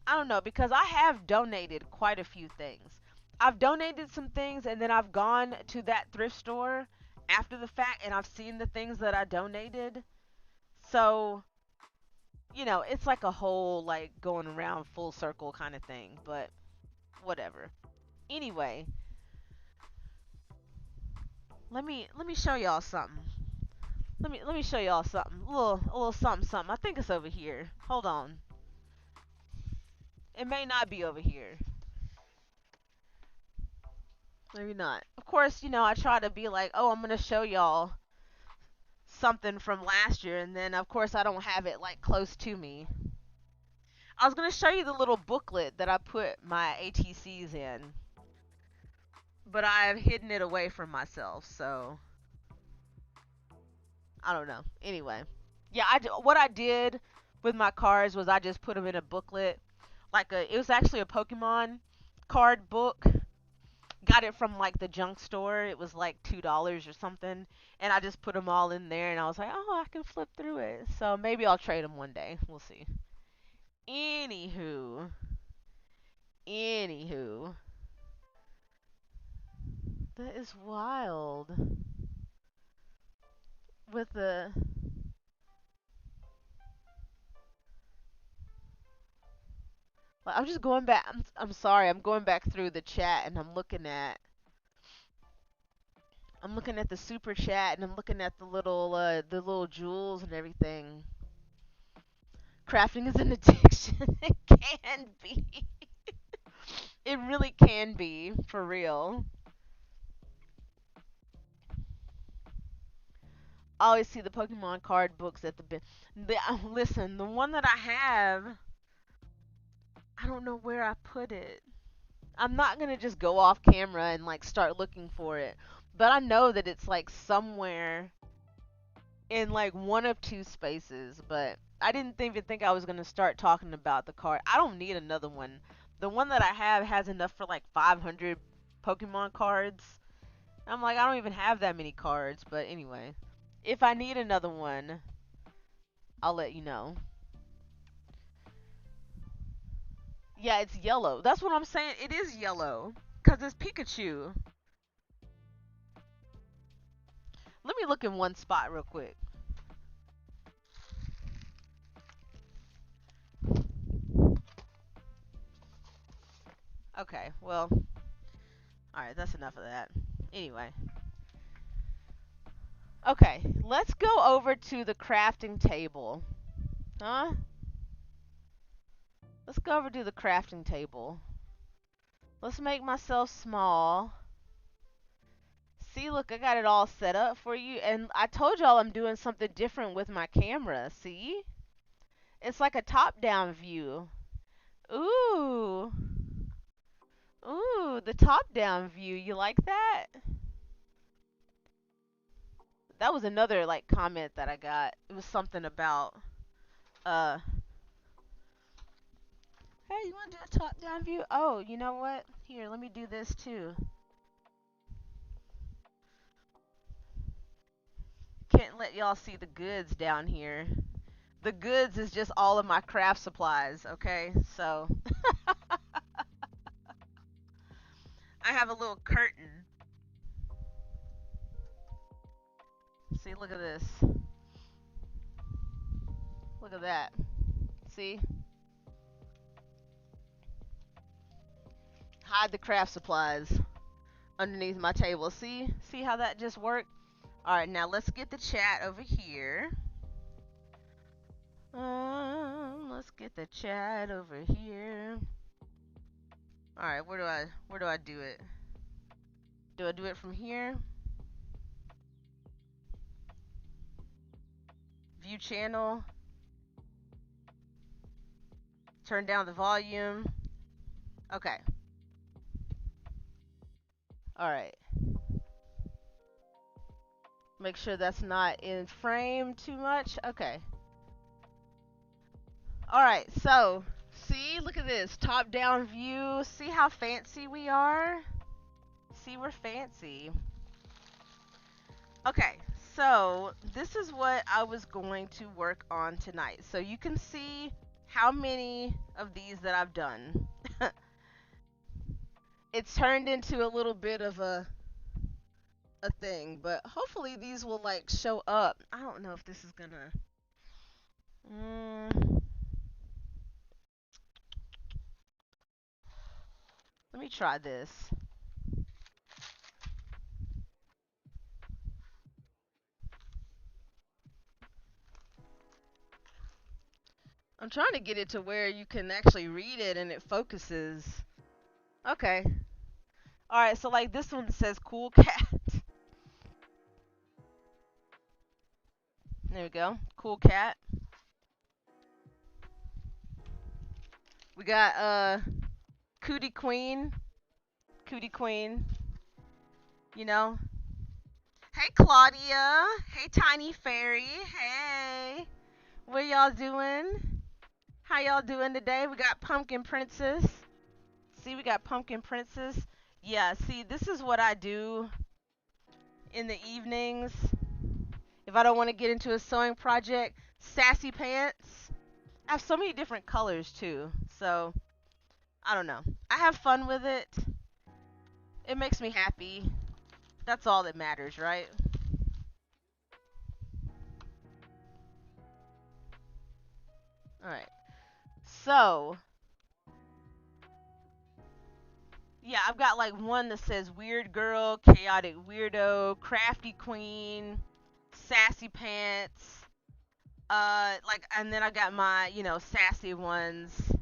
I don't know, because I have donated quite a few things. I've donated some things and then I've gone to that thrift store after the fact and I've seen the things that I donated. So, it's like a whole like going around full circle kind of thing, but whatever. Anyway, let me show y'all something. Let me show y'all something. A little something something. I think it's over here. Hold on. It may not be over here. Maybe not. Of course, I try to be like, oh, I'm gonna show y'all something from last year, and then of course I don't have it like close to me. I was gonna show you the little booklet that I put my ATCs in, but I've hidden it away from myself, so I don't know. Anyway, yeah, what I did with my cards was I just put them in a booklet, it was actually a Pokemon card book. Got it from like the junk store. It was like $2 or something, and I just put them all in there, and I was like, oh, I can flip through it. So maybe I'll trade them one day. We'll see. Anywho, anywho, that is wild. With the I'm just going back. I'm sorry. I'm going back through the chat and I'm looking at the super chat and I'm looking at the little jewels and everything. Crafting is an addiction. It can be. It really can be, for real. I always see the Pokemon card books at the bin. Listen, the one that I have, I don't know where I put it. I'm not gonna just go off camera and like start looking for it. but I know that it's like somewhere in like one of two spaces. But I didn't even think I was gonna start talking about the card. I don't need another one. The one that I have has enough for like 500 Pokemon cards. I'm like, I don't even have that many cards. But anyway, if I need another one, I'll let you know. Yeah, it's yellow. That's what I'm saying. It is yellow because it's Pikachu. Let me look in one spot real quick. Okay, well, alright, that's enough of that. Anyway. Okay, let's go over to the crafting table. Huh? Let's go over to the crafting table. Let's make myself small. See, look, I got it all set up for you. And I told y'all I'm doing something different with my camera. See? It's like a top-down view. Ooh. Ooh, the top-down view. You like that? That was another, like, comment that I got. It was something about, uh... hey, you want to do a top-down view? Oh, you know what? Here, let me do this, too. Can't let y'all see the goods down here. The goods is just all of my craft supplies, okay? So, I have a little curtain. See, look at this. Look at that. See? Hide the craft supplies underneath my table. See? See how that just worked? Alright, now let's get the chat over here. Let's get the chat over here. Alright, where do I do it? Do I do it from here? View channel. Turn down the volume. Okay. Alright. Make sure that's not in frame too much. Okay. Alright, so, see, look at this. Top down view. See how fancy we are? See, we're fancy. Okay, so this is what I was going to work on tonight. So you can see how many of these that I've done. It's turned into a little bit of a thing, but hopefully these will like show up. I don't know if this is gonna let me try this. I'm trying to get it to where you can actually read it and it focuses. Okay. Alright, so like this one says cool cat. There we go. Cool cat. We got Cootie Queen. Cootie Queen. You know. Hey Claudia. Hey Tiny Fairy. Hey. What y'all doing? How y'all doing today? We got Pumpkin Princess. See, we got Pumpkin Princess. Yeah, see, this is what I do in the evenings. If I don't want to get into a sewing project, Sassy Pants. I have so many different colors too. So, I don't know. I have fun with it. It makes me happy. That's all that matters, right? Alright. So, yeah, I've got like one that says Weird Girl, Chaotic Weirdo, Crafty Queen, Sassy Pants. And then I got my, sassy ones.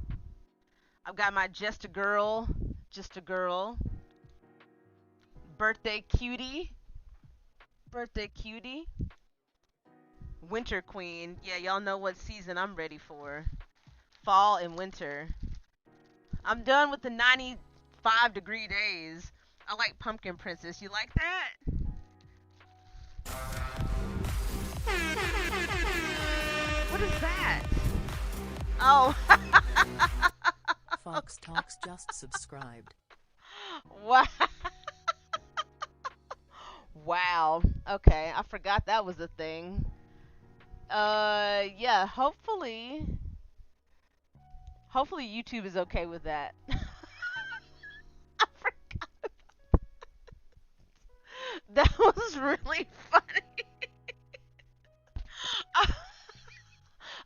I've got my Just a Girl, Birthday Cutie, Winter Queen. Yeah, y'all know what season I'm ready for. Fall and winter. I'm done with the 95-degree days. I like Pumpkin Princess. You like that? What is that? Oh. Fox Talks just subscribed. Wow. Wow. Okay, I forgot that was a thing. Yeah, hopefully YouTube is okay with that. I forgot. That was really funny.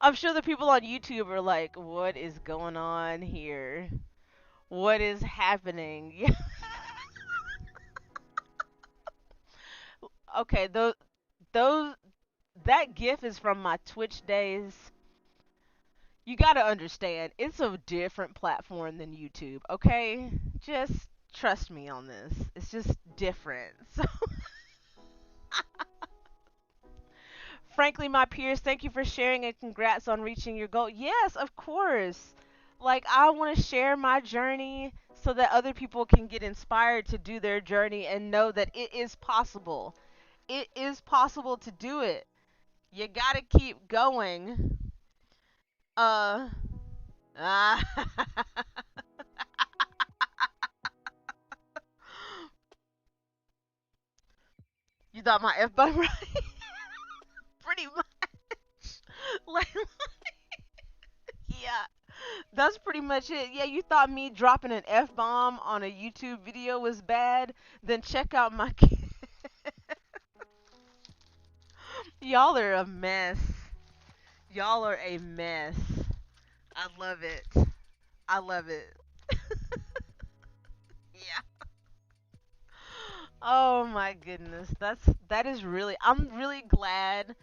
I'm sure the people on YouTube are like, what is going on here? What is happening? Yeah. Okay, those that gif is from my Twitch days. You got to understand, it's a different platform than YouTube, okay? Just trust me on this. It's just different. So, frankly, my peers, thank you for sharing and congrats on reaching your goal. Yes, of course. Like, I want to share my journey so that other people can get inspired to do their journey and know that it is possible. It is possible to do it. You got to keep going. Uh, ah. You thought my F bomb right? Pretty much. Like, yeah, that's pretty much it. Yeah, you thought me dropping an F bomb on a YouTube video was bad? Then check out my. Y'all are a mess. Y'all are a mess. I love it. I love it. Yeah. Oh my goodness. That is really. I'm really glad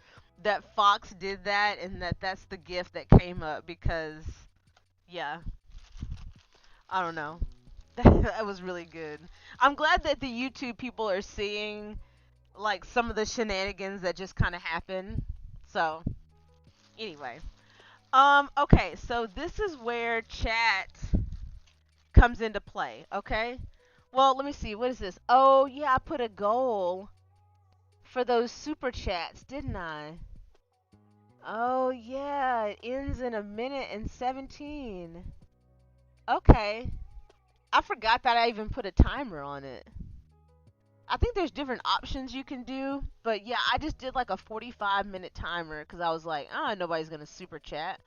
that Fox did that and that that's the gift that came up because yeah, I don't know. That was really good. I'm glad that the YouTube people are seeing like some of the shenanigans that just kind of happen. So, anyway. Okay, so this is where chat comes into play, okay? Well, let me see. What is this? Oh, yeah, I put a goal for those super chats, didn't I? Oh, yeah, it ends in a minute and 17. Okay. I forgot that I even put a timer on it. I think there's different options you can do, but yeah, I just did like a 45-minute timer because I was like, ah, nobody's gonna super chat.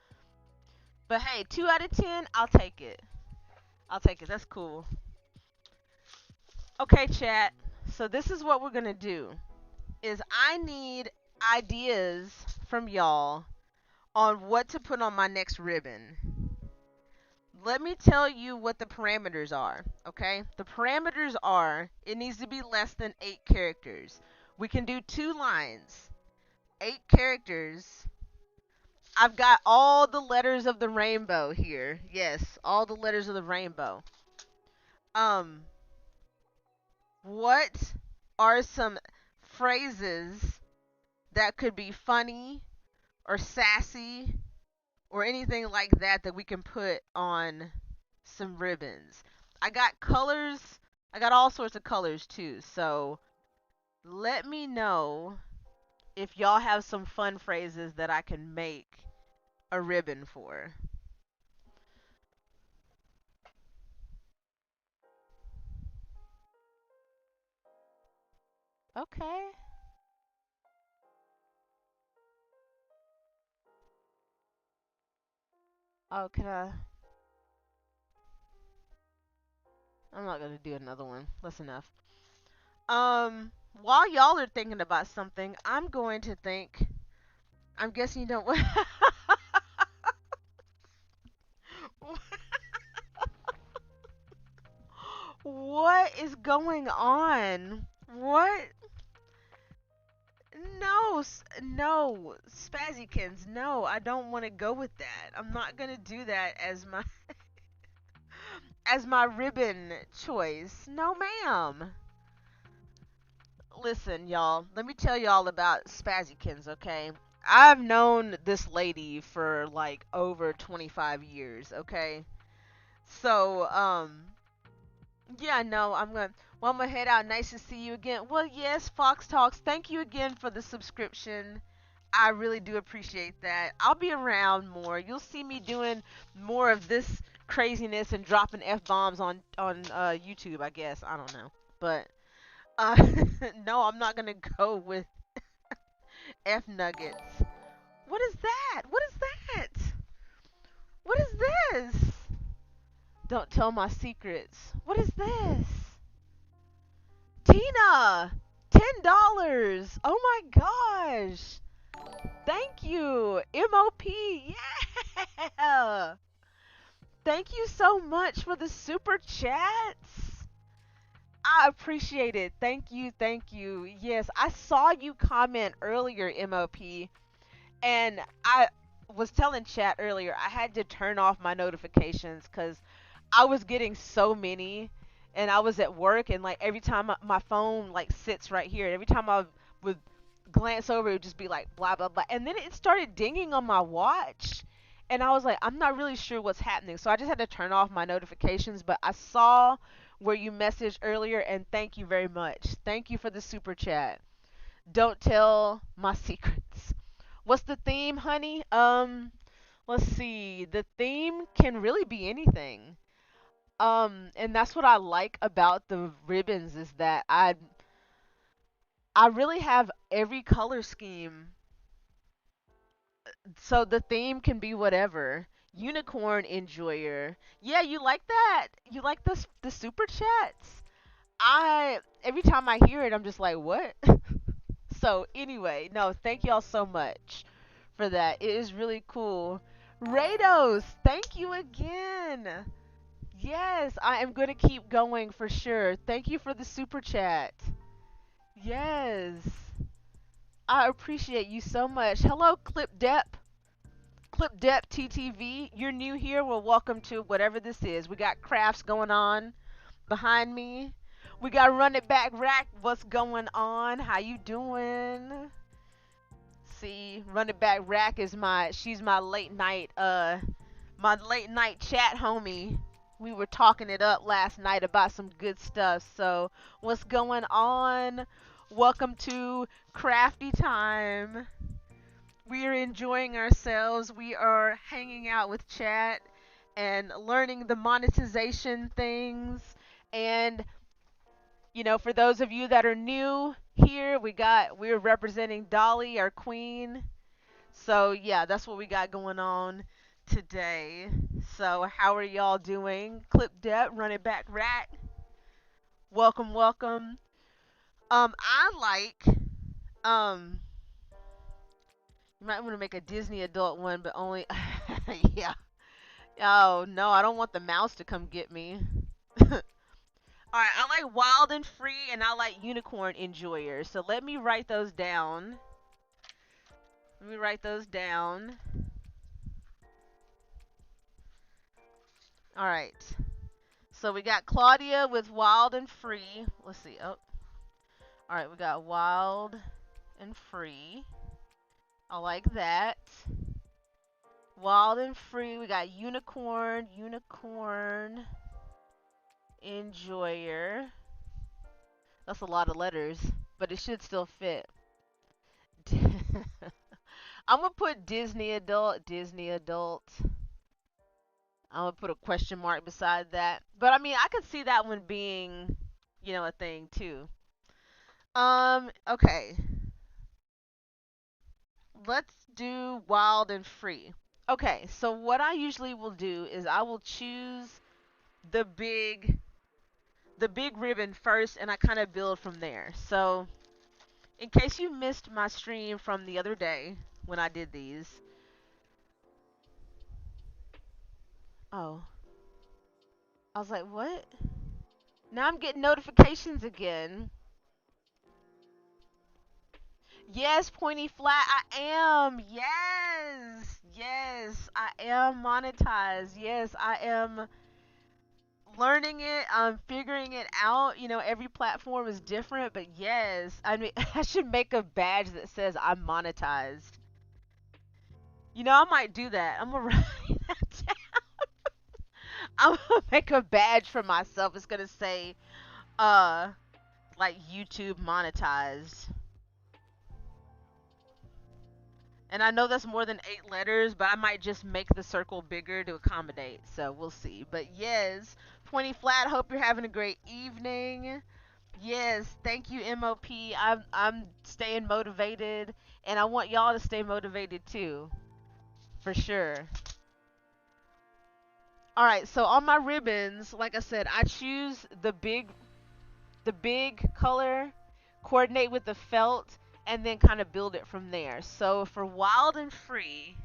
But hey, 2 out of 10, I'll take it. I'll take it. That's cool. Okay, chat. So this is what we're gonna do: is I need ideas from y'all on what to put on my next ribbon. Let me tell you what the parameters are, okay? The parameters are it needs to be less than 8 characters. We can do 2 lines. 8 characters. I've got all the letters of the rainbow here. Yes, all the letters of the rainbow. Um, what are some phrases that could be funny or sassy or anything like that that we can put on some ribbons? I got colors. I got all sorts of colors too. So let me know if y'all have some fun phrases that I can make a ribbon for. Okay. Oh, can I? I'm not gonna do another one. That's enough. While y'all are thinking about something, I'm going to think. I'm guessing you don't. What is going on? What? No, no, Spazzykins. No, I don't want to go with that. I'm not gonna do that as my ribbon choice. No, ma'am. Listen, y'all. Let me tell y'all about Spazzykins, okay? I've known this lady for like over 25 years, okay? So, Yeah, no, I'm gonna. Well, I'm gonna head out. Nice to see you again. Well, yes, Fox Talks. Thank you again for the subscription. I really do appreciate that. I'll be around more. You'll see me doing more of this craziness and dropping f bombs on YouTube. I guess I don't know, but uh, no, I'm not gonna go with f nuggets. What is that? What is that? What is this? Don't tell my secrets. What is this? Tina! $10! Oh my gosh! Thank you! MOP! Yeah! Thank you so much for the super chats! I appreciate it. Thank you, thank you. Yes, I saw you comment earlier, MOP, and I was telling chat earlier I had to turn off my notifications because I was getting so many, and I was at work, and like every time my phone like sits right here, every time I would glance over, it would just be like blah blah blah, and then it started dinging on my watch, and I was like, I'm not really sure what's happening, so I just had to turn off my notifications. But I saw where you messaged earlier, and thank you very much. Thank you for the super chat. Don't tell my secrets. What's the theme, honey? Let's see. The theme can really be anything. And that's what I like about the ribbons is that I really have every color scheme. So the theme can be whatever. Unicorn enjoyer. Yeah, you like that? You like the super chats? I every time I hear it I'm just like, "What?" So anyway, no, thank y'all so much for that. It is really cool. Rados, thank you again. Yes, I am going to keep going for sure. Thank you for the super chat. Yes, I appreciate you so much. Hello, Clip Dep. Clip Dep TTV. You're new here. Well, welcome to whatever this is. We got crafts going on behind me. We got Run It Back Rack. What's going on? How you doing? See, Run It Back Rack is she's my late night chat homie. We were talking it up last night about some good stuff. So, what's going on? Welcome to Crafty Time. We are enjoying ourselves. We are hanging out with chat and learning the monetization things. And, for those of you that are new here, we're representing Dolly, our queen. So yeah, that's what we got going on today. So how are y'all doing? Clip Dep, Run It Back Rat. Welcome, welcome. I like you might want to make a Disney adult one, but only yeah. Oh no, I don't want the mouse to come get me. Alright, I like Wild and Free and I like Unicorn Enjoyer. So let me write those down. Let me write those down. Alright. So we got Claudia with Wild and Free. Let's see. Oh, all right. We got Wild and Free. I like that. Wild and Free. We got Unicorn, Unicorn Enjoyer. That's a lot of letters, but it should still fit. I'm gonna put Disney Adult, Disney Adult. I'm gonna put a question mark beside that. But I mean, I could see that one being, a thing too. Okay. Let's do wild and free. Okay, so what I usually will do is I will choose the big the big ribbon first and I kind of build from there. So, in case you missed my stream from the other day when I did these. Oh, I was like, "What?" Now I'm getting notifications again. Yes, Pointy Flat, I am. Yes. Yes, I am monetized. Yes, I am learning it, figuring it out. Every platform is different, but yes, I mean, I should make a badge that says I'm monetized. I might do that. I'm gonna write that down. I'm gonna make a badge for myself. It's gonna say, uh, like YouTube monetized. And I know that's more than 8 letters, but I might just make the circle bigger to accommodate. So we'll see. But yes, 20 flat. Hope you're having a great evening. Yes, thank you, MOP. I'm staying motivated, and I want y'all to stay motivated too, for sure. All right, so on my ribbons, like I said, I choose the big color, coordinate with the felt, and then kind of build it from there. So for wild and free,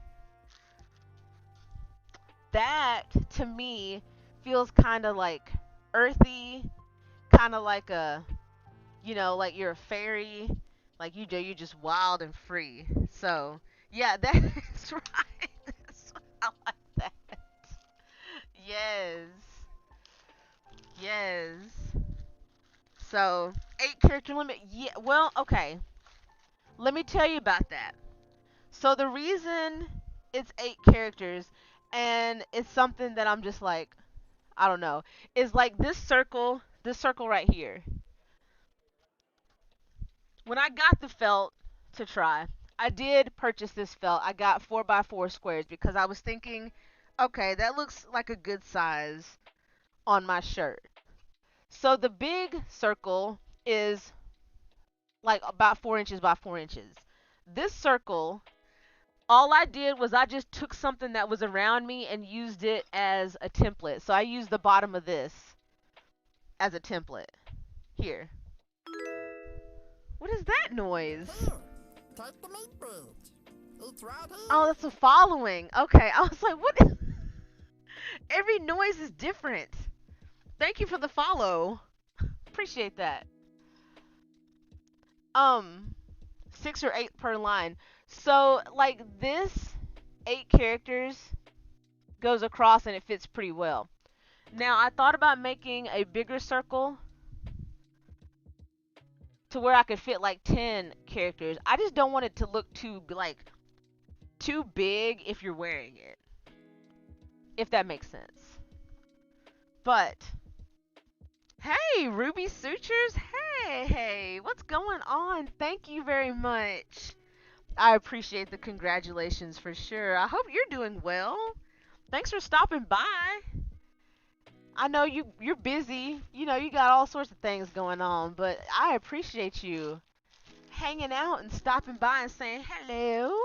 that to me feels kind of like earthy, kind of like a, like you're a fairy, like you're just wild and free. So yeah, that's right. I like that. Yes, yes. So 8 character limit. Yeah. Well, okay. Let me tell you about that. So the reason it's 8 characters, and it's something that I'm just like, I don't know, is like this circle right here. When I got the felt to try, I did purchase this felt. I got 4x4 squares because I was thinking, okay, that looks like a good size on my shirt. So the big circle is like about 4 inches by 4 inches. This circle, all I did was I just took something that was around me and used it as a template. So I used the bottom of this as a template. Here. What is that noise? Here, take the meat bridge. It's right Oh, here. that's a following. Okay, I was like, what? Every noise is different. Thank you for the follow. Appreciate that. Um, 6 or 8 per line. So, like, this 8 characters goes across and it fits pretty well. Now, I thought about making a bigger circle to where I could fit like 10 characters. I just don't want it to look too big if you're wearing it, if that makes sense. But hey, Ruby Sutures. Hey, what's going on? Thank you very much. I appreciate the congratulations for sure. I hope you're doing well. Thanks for stopping by. I know you're busy. You got all sorts of things going on, but I appreciate you hanging out and stopping by and saying hello.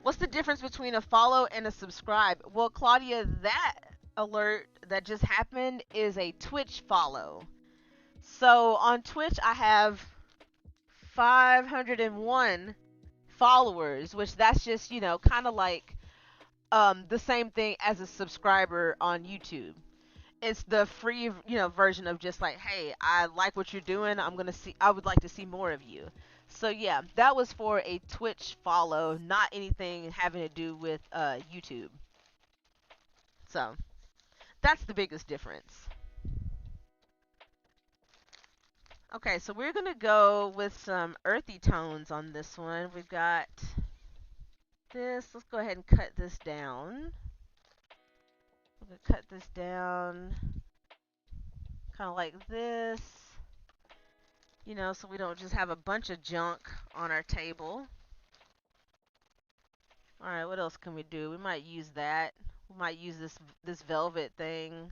What's the difference between a follow and a subscribe? Well, Claudia, that alert that just happened is a Twitch follow. So on Twitch, I have 501 followers, which that's just, kind of like the same thing as a subscriber on YouTube. It's the free, version of just like, hey, I like what you're doing. I would like to see more of you. So yeah, that was for a Twitch follow, not anything having to do with YouTube. So that's the biggest difference. Okay, so we're gonna go with some earthy tones on this one. We've got this. Let's go ahead and cut this down. I'm gonna cut this down kind of like this, so we don't just have a bunch of junk on our table. All right, what else can we do? We might use that. We might use this velvet thing.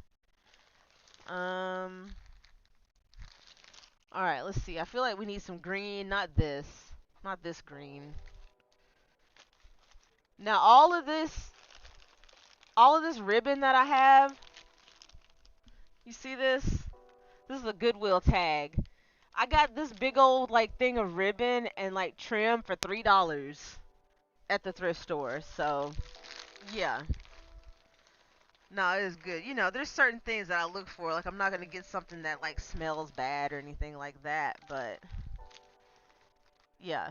All right, let's see. I feel like we need some green, not this green. Now all of this ribbon that I have, you see this? This is a Goodwill tag. I got this big old like thing of ribbon and like trim for $3 at the thrift store. So, yeah. No, it is good. There's certain things that I look for. Like I'm not gonna get something that like smells bad or anything like that, but yeah.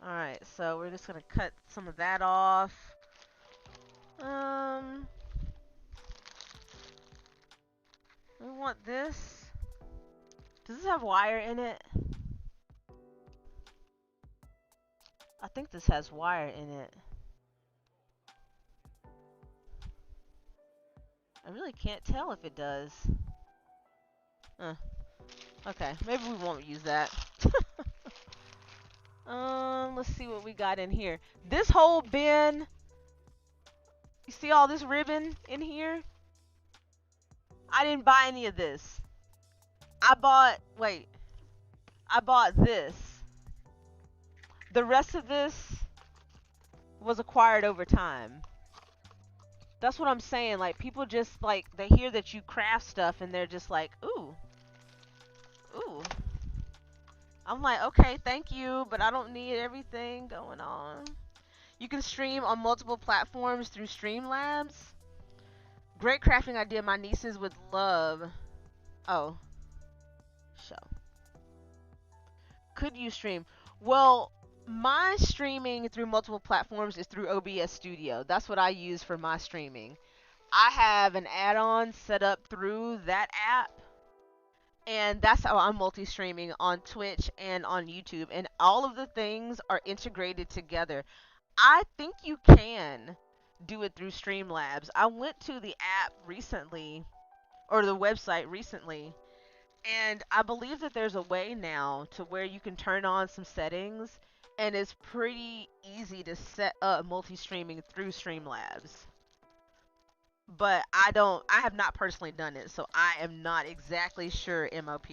Alright, so we're just gonna cut some of that off. Um we want this. Does this have wire in it? I think this has wire in it. I really can't tell if it does. Okay, maybe we won't use that. Let's see what we got in here. This whole bin, you see all this ribbon in here? I didn't buy any of this. I bought this. The rest of this was acquired over time. That's what I'm saying. Like, people just, like, they hear that you craft stuff and they're just like, ooh, ooh. I'm like, okay, thank you, but I don't need everything going on. You can stream on multiple platforms through Streamlabs. Great crafting idea. My nieces would love. Oh, show. Could you stream? Well, my streaming through multiple platforms is through OBS Studio. That's what I use for my streaming. I have an add-on set up through that app, and that's how I'm multi-streaming on Twitch and on YouTube, and all of the things are integrated together. I think you can do it through Streamlabs. I went to the app recently, or the website recently, and I believe that there's a way now to where you can turn on some settings, and it's pretty easy to set up multi-streaming through Streamlabs. But I have not personally done it, so I am not exactly sure MOP.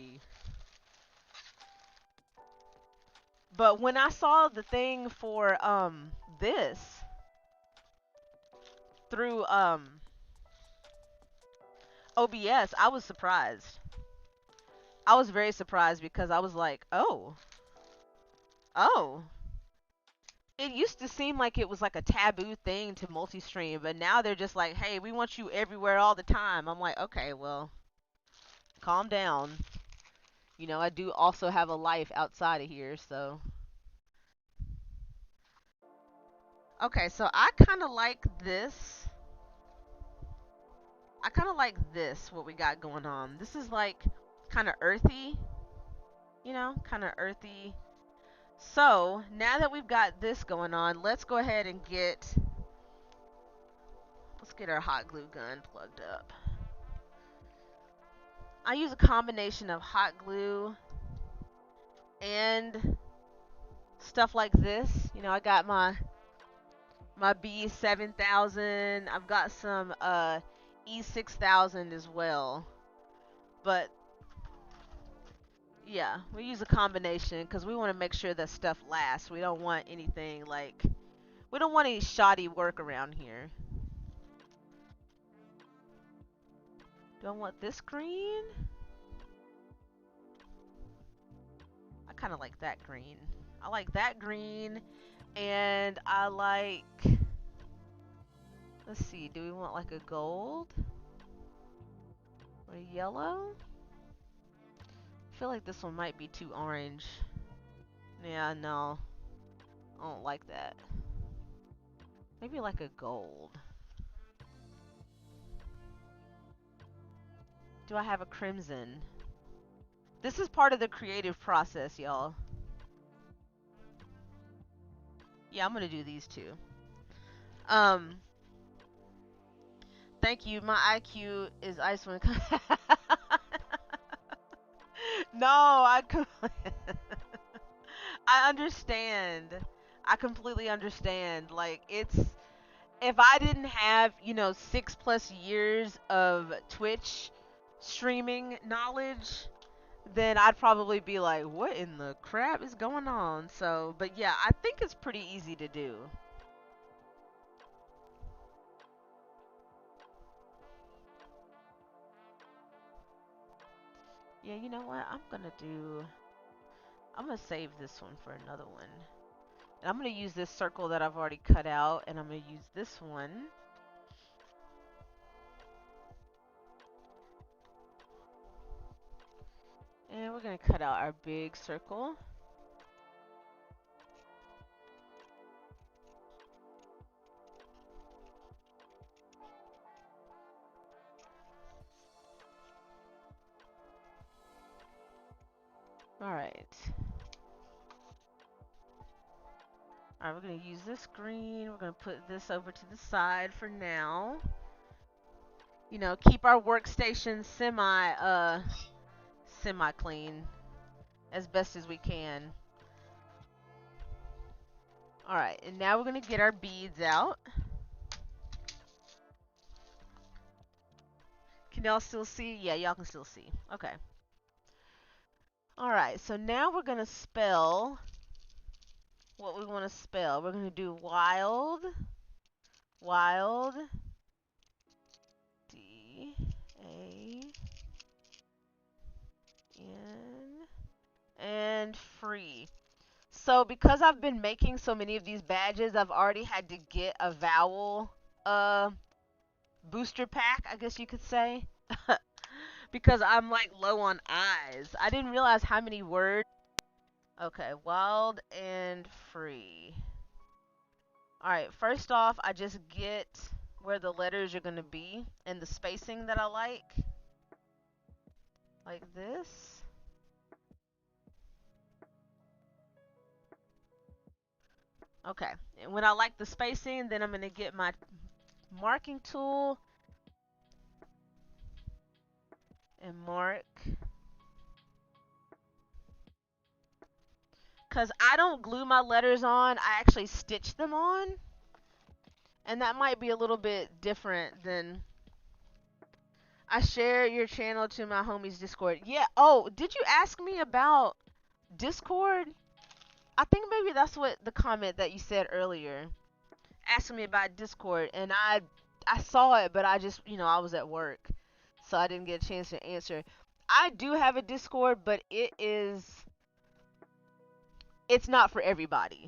But when I saw the thing for this through OBS, I was surprised. I was very surprised because I was like, oh, oh. It used to seem like it was like a taboo thing to multi-stream, but now they're just like, hey, we want you everywhere all the time. I'm like, okay, well, calm down. You know, I do also have a life outside of here, so. Okay, so I kind of like this. I kind of like this, what we got going on. This is like kind of earthy, you know, kind of earthy. So now that we've got this going on, let's go ahead and let's get our hot glue gun plugged up. I use a combination of hot glue and stuff like this. You know, I got my B7000. I've got some E6000 as well. But yeah, we use a combination because we want to make sure that stuff lasts. We don't want anything like, we don't want any shoddy work around here. Do I want this green? I kind of like that green. I like that green, and I like, let's see, do we want like a gold or a yellow? I feel like this one might be too orange. Yeah, no, I don't like that. Maybe like a gold. Do I have a crimson? This is part of the creative process, y'all. Yeah, I'm gonna do these two. Um, thank you. My IQ is Icewind. No, I understand. I completely understand. Like, it's, if I didn't have, you know, 6+ years of Twitch streaming knowledge, then I'd probably be like, what in the crap is going on? So, but yeah, I think it's pretty easy to do. Yeah, you know what? I'm gonna save this one for another one. And I'm gonna use this circle that I've already cut out, and I'm gonna use this one. And we're gonna cut out our big circle. Alright. Alright, we're going to use this green. We're going to put this over to the side for now. You know, keep our workstation semi clean as best as we can. Alright, and now we're going to get our beads out. Can y'all still see? Yeah, y'all can still see. Okay. Alright, so now we're going to spell what we want to spell. We're going to do wild, D, A, N, and free. So because I've been making so many of these badges, I've already had to get a vowel booster pack, I guess you could say. Because I'm like low on eyes. I didn't realize how many words. Okay, wild and free. Alright, first off, I just get where the letters are going to be and the spacing that I like. Like this. Okay, and when I like the spacing, then I'm going to get my marking tool and mark. Because I don't glue my letters on, I actually stitch them on. And that might be a little bit different than... I share your channel to my homies Discord. Yeah, oh, did you ask me about Discord? I think maybe that's what the comment that you said earlier. Asking me about Discord, and I saw it, but I just, you know, I was at work. So I didn't get a chance to answer. I do have a Discord, but it's not for everybody.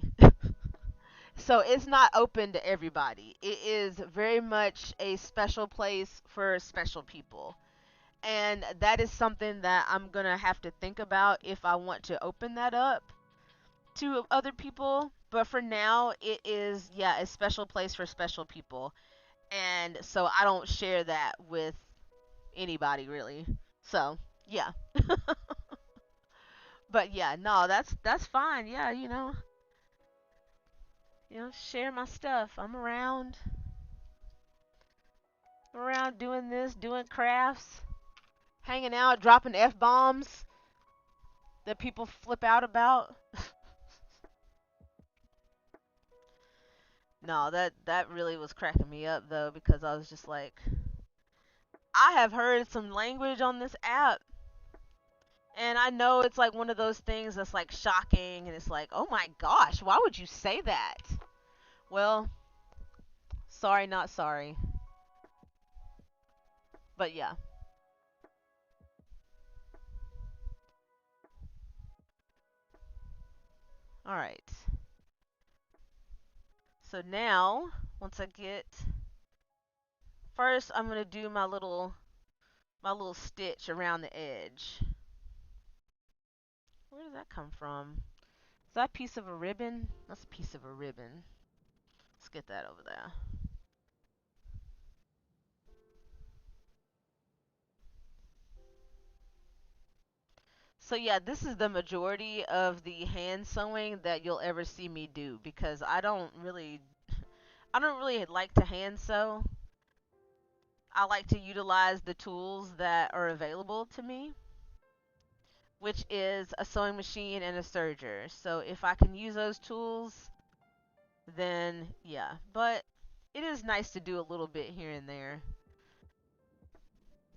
So it's not open to everybody. It is very much a special place for special people. And that is something that I'm going to have to think about if I want to open that up to other people. But for now, it is, yeah, a special place for special people. And so I don't share that with anybody really. So, yeah. But yeah, no, that's fine. Yeah, share my stuff. I'm around doing this, doing crafts, hanging out, dropping F-bombs that people flip out about. No, that really was cracking me up though, because I was just like, I have heard some language on this app, and I know it's like one of those things that's like shocking, and it's like, oh my gosh, why would you say that? Well, sorry, not sorry. But yeah. Alright. So now, once I get... First, I'm going to do my little stitch around the edge. Where does that come from? Is that a piece of a ribbon? That's a piece of a ribbon. Let's get that over there. So yeah, this is the majority of the hand sewing that you'll ever see me do, because I don't really like to hand sew. I like to utilize the tools that are available to me, which is a sewing machine and a serger. So if I can use those tools, then yeah. But it is nice to do a little bit here and there.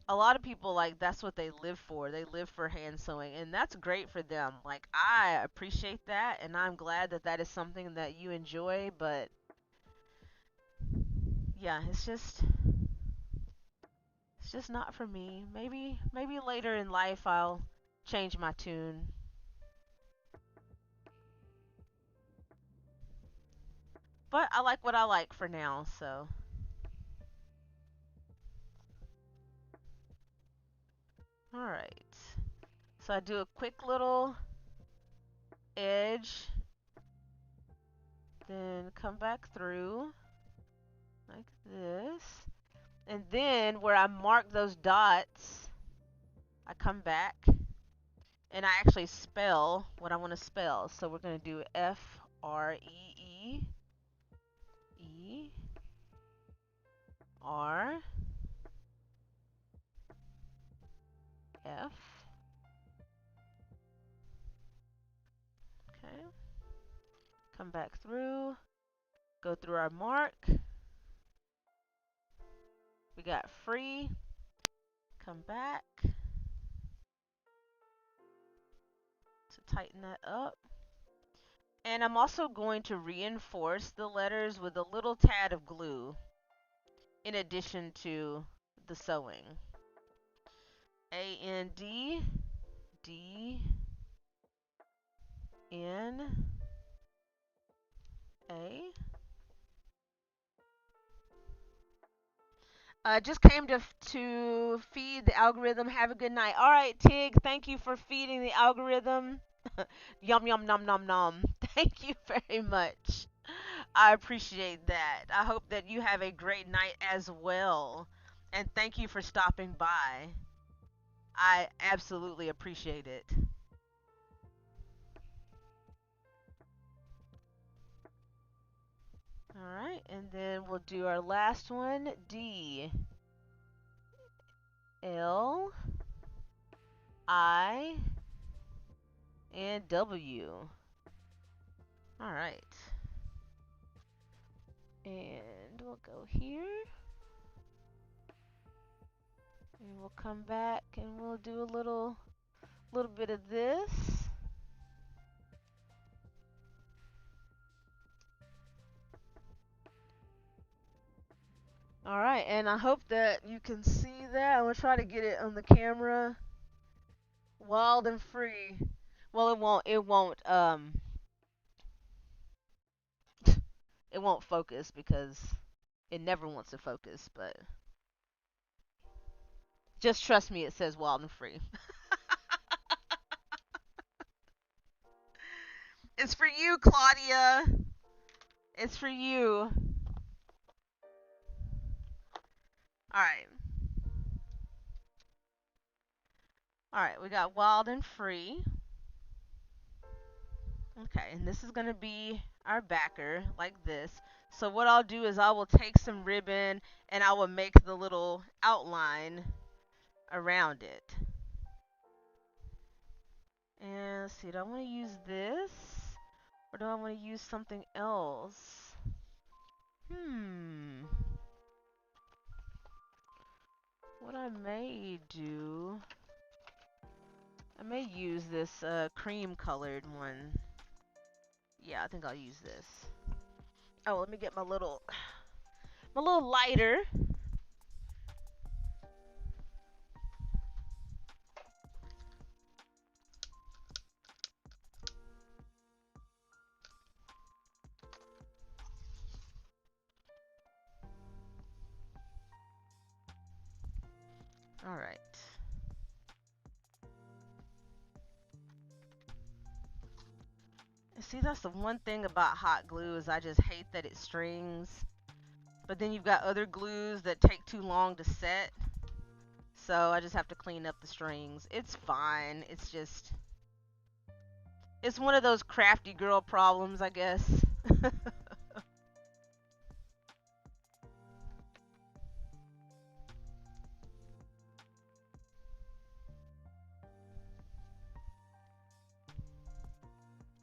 A lot of people, like, that's what they live for. They live for hand sewing, and that's great for them. Like, I appreciate that, and I'm glad that that is something that you enjoy, but yeah, it's just not for me. Maybe later in life I'll change my tune. But I like what I like for now, so. Alright. So I do a quick little edge, then come back through like this. And then where I mark those dots, I come back and I actually spell what I want to spell. So we're going to do R-E-E, E, R, F. Okay. Come back through. Go through our mark. We got free. Come back to tighten that up. And I'm also going to reinforce the letters with a little tad of glue in addition to the sewing. A-N-D, D, N, A. Just came to feed the algorithm. Have a good night. All right, Tig, thank you for feeding the algorithm. Yum, yum, nom, nom, nom. Thank you very much. I appreciate that. I hope that you have a great night as well. And thank you for stopping by. I absolutely appreciate it. Alright, and then we'll do our last one. D, L, I, and W. Alright. And we'll go here. And we'll come back and we'll do a little bit of this. Alright, and I hope that you can see that. I'm going to try to get it on the camera. Wild and free. Well, it won't focus because it never wants to focus, but just trust me, it says wild and free. It's for you, Claudia. It's for you. Alright. Alright, we got wild and free. Okay, and this is going to be our backer, like this. So what I'll do is I will take some ribbon and I will make the little outline around it. And let's see, do I want to use this? Or do I want to use something else? What I may do, I may use this cream colored one. Yeah, I think I'll use this. Oh, let me get my little lighter. Alright. See, that's the one thing about hot glue is I just hate that it strings. But then you've got other glues that take too long to set. So I just have to clean up the strings. It's fine. It's just... It's one of those crafty girl problems, I guess.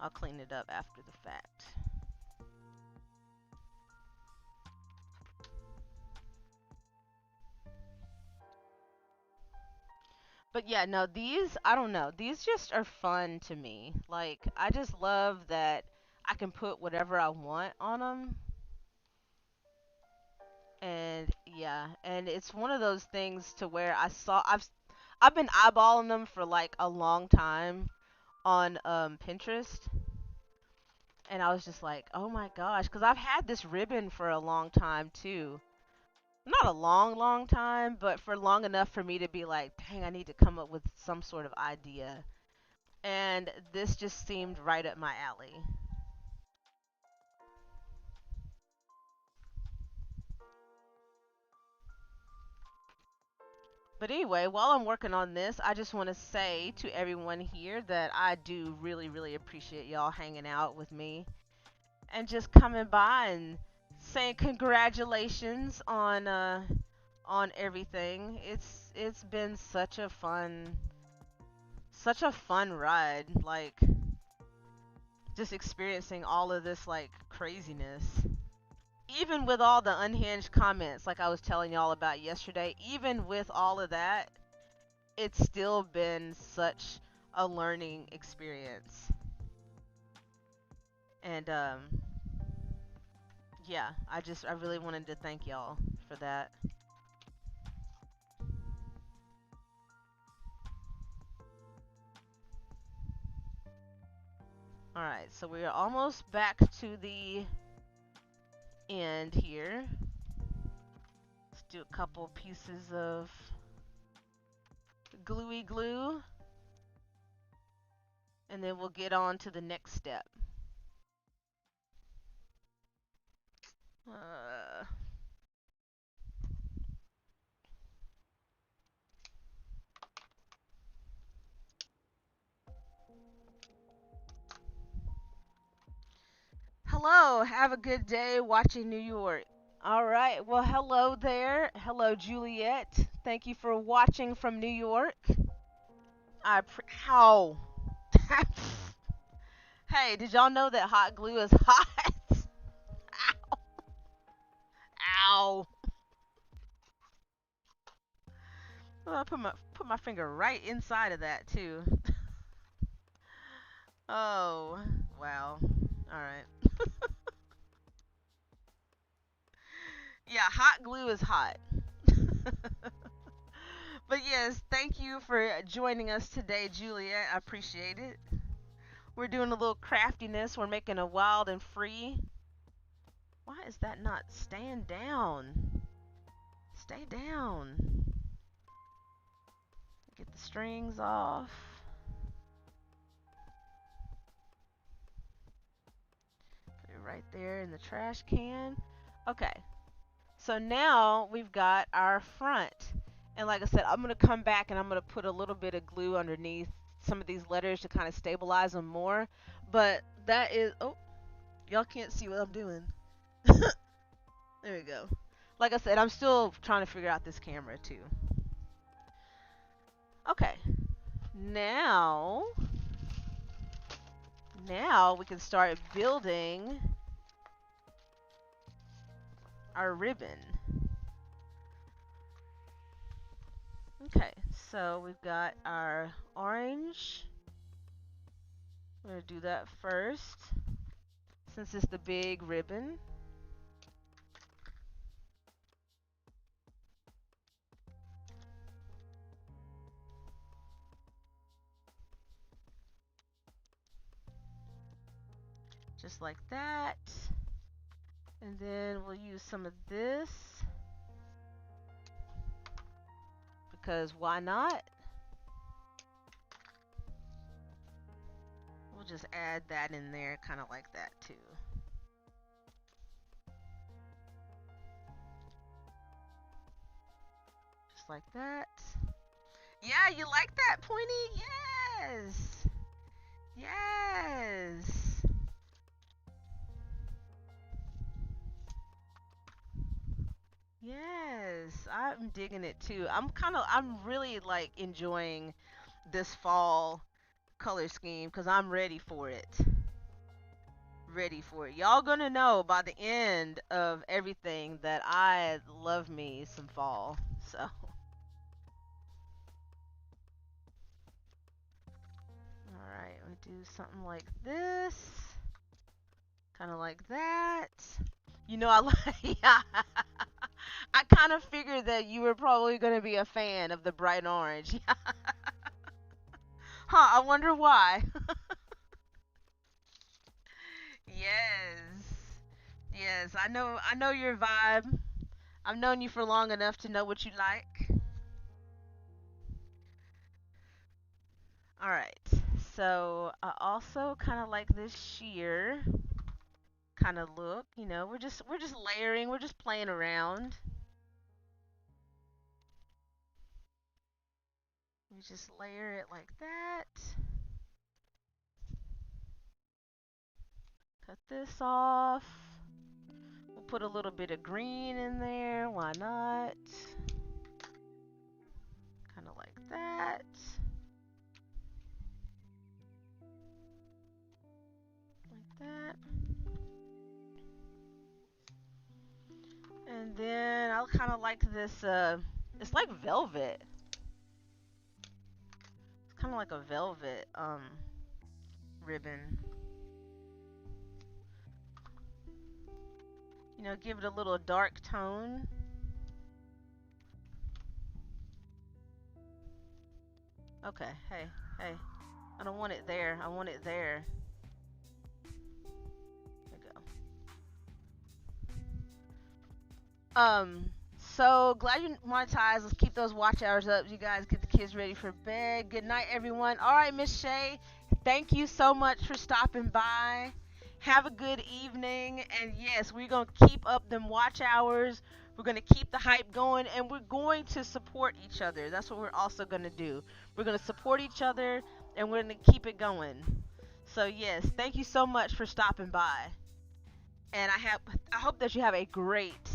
I'll clean it up after the fact. But yeah, no, these, I don't know. These just are fun to me. Like, I just love that I can put whatever I want on them. And yeah, and it's one of those things to where I've been eyeballing them for like a long time on Pinterest. And I was just like, "Oh my gosh," cuz I've had this ribbon for a long time too. Not a long time, but for long enough for me to be like, "Dang, I need to come up with some sort of idea." And this just seemed right up my alley. But anyway, while I'm working on this, I just want to say to everyone here that I do really, really appreciate y'all hanging out with me and just coming by and saying congratulations on everything. It's been such a fun ride. Like just experiencing all of this like craziness. Even with all the unhinged comments like I was telling y'all about yesterday, even with all of that, it's still been such a learning experience. And yeah, I really wanted to thank y'all for that. All right, so we are almost back to the end here. Let's do a couple pieces of gluey glue, and then we'll get on to the next step. Uh, Hello, have a good day watching New York. All right, well, hello there. Hello, Juliet. Thank you for watching from New York. Ow. Hey, did y'all know that hot glue is hot? Ow. Ow. Well, I put my finger right inside of that too. Oh, wow. All right. Yeah, hot glue is hot. But yes, thank you for joining us today, Juliet. I appreciate it. We're doing a little craftiness. We're making a wild and free. Why is that not stand down? Stay down. Get the strings off. Put it right there in the trash can. Okay. So now we've got our front. And like I said, I'm going to come back and I'm going to put a little bit of glue underneath some of these letters to kind of stabilize them more. But that is, oh, y'all can't see what I'm doing. There we go. Like I said, I'm still trying to figure out this camera too. Okay. Now we can start building our ribbon. Okay, so we've got our orange. We're going to do that first since it's the big ribbon. Just like that. And then we'll use some of this because why not? We'll just add that in there kind of like that too. Just like that. Yeah, you like that, Pointy? Yes. Yes. Yes, I'm digging it too. I'm really like enjoying this fall color scheme because I'm ready for it. Ready for it. Y'all gonna know by the end of everything that I love me some fall. So, alright, we do something like this. Kind of like that. You know, I like. Yeah. I kind of figured that you were probably going to be a fan of the bright orange. Huh, I wonder why. Yes. Yes, I know your vibe. I've known you for long enough to know what you like. All right. So, I also kind of like this sheer kind of look, you know. We're just layering, we're just playing around. We just layer it like that. Cut this off. We'll put a little bit of green in there. Why not? Kind of like that. Like that. And then I kind of like this, it's like velvet. It's kind of like a velvet, ribbon. You know, give it a little dark tone. Okay, hey, hey. I don't want it there. I want it there. There we go. So glad you monetized. Let's keep those watch hours up. You guys get the kids ready for bed. Good night, everyone. All right, Miss Shay, thank you so much for stopping by. Have a good evening. And yes, we're going to keep up them watch hours. We're going to keep the hype going, and we're going to support each other. That's what we're also going to do. We're going to support each other, and we're going to keep it going. So yes, thank you so much for stopping by. And I hope that you have a great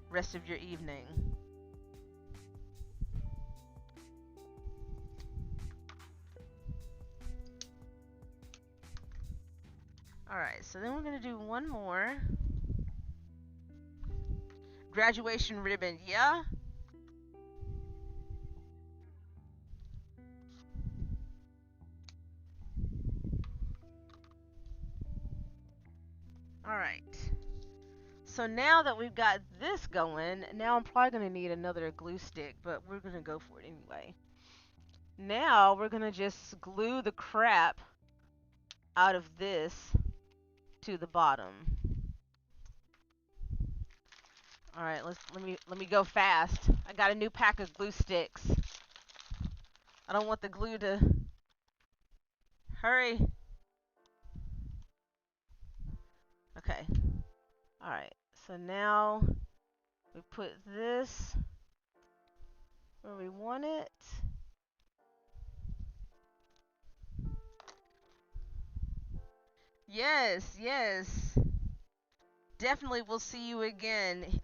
rest of your evening. Alright, so then we're going to do one more. Graduation ribbon, yeah? Alright. So now that we've got this going, now I'm probably going to need another glue stick, but we're going to go for it anyway. Now we're going to just glue the crap out of this to the bottom. All right, let me go fast. I got a new pack of glue sticks. I don't want the glue to hurry. Okay. All right. So now we put this where we want it. Yes, yes. Definitely we'll see you again.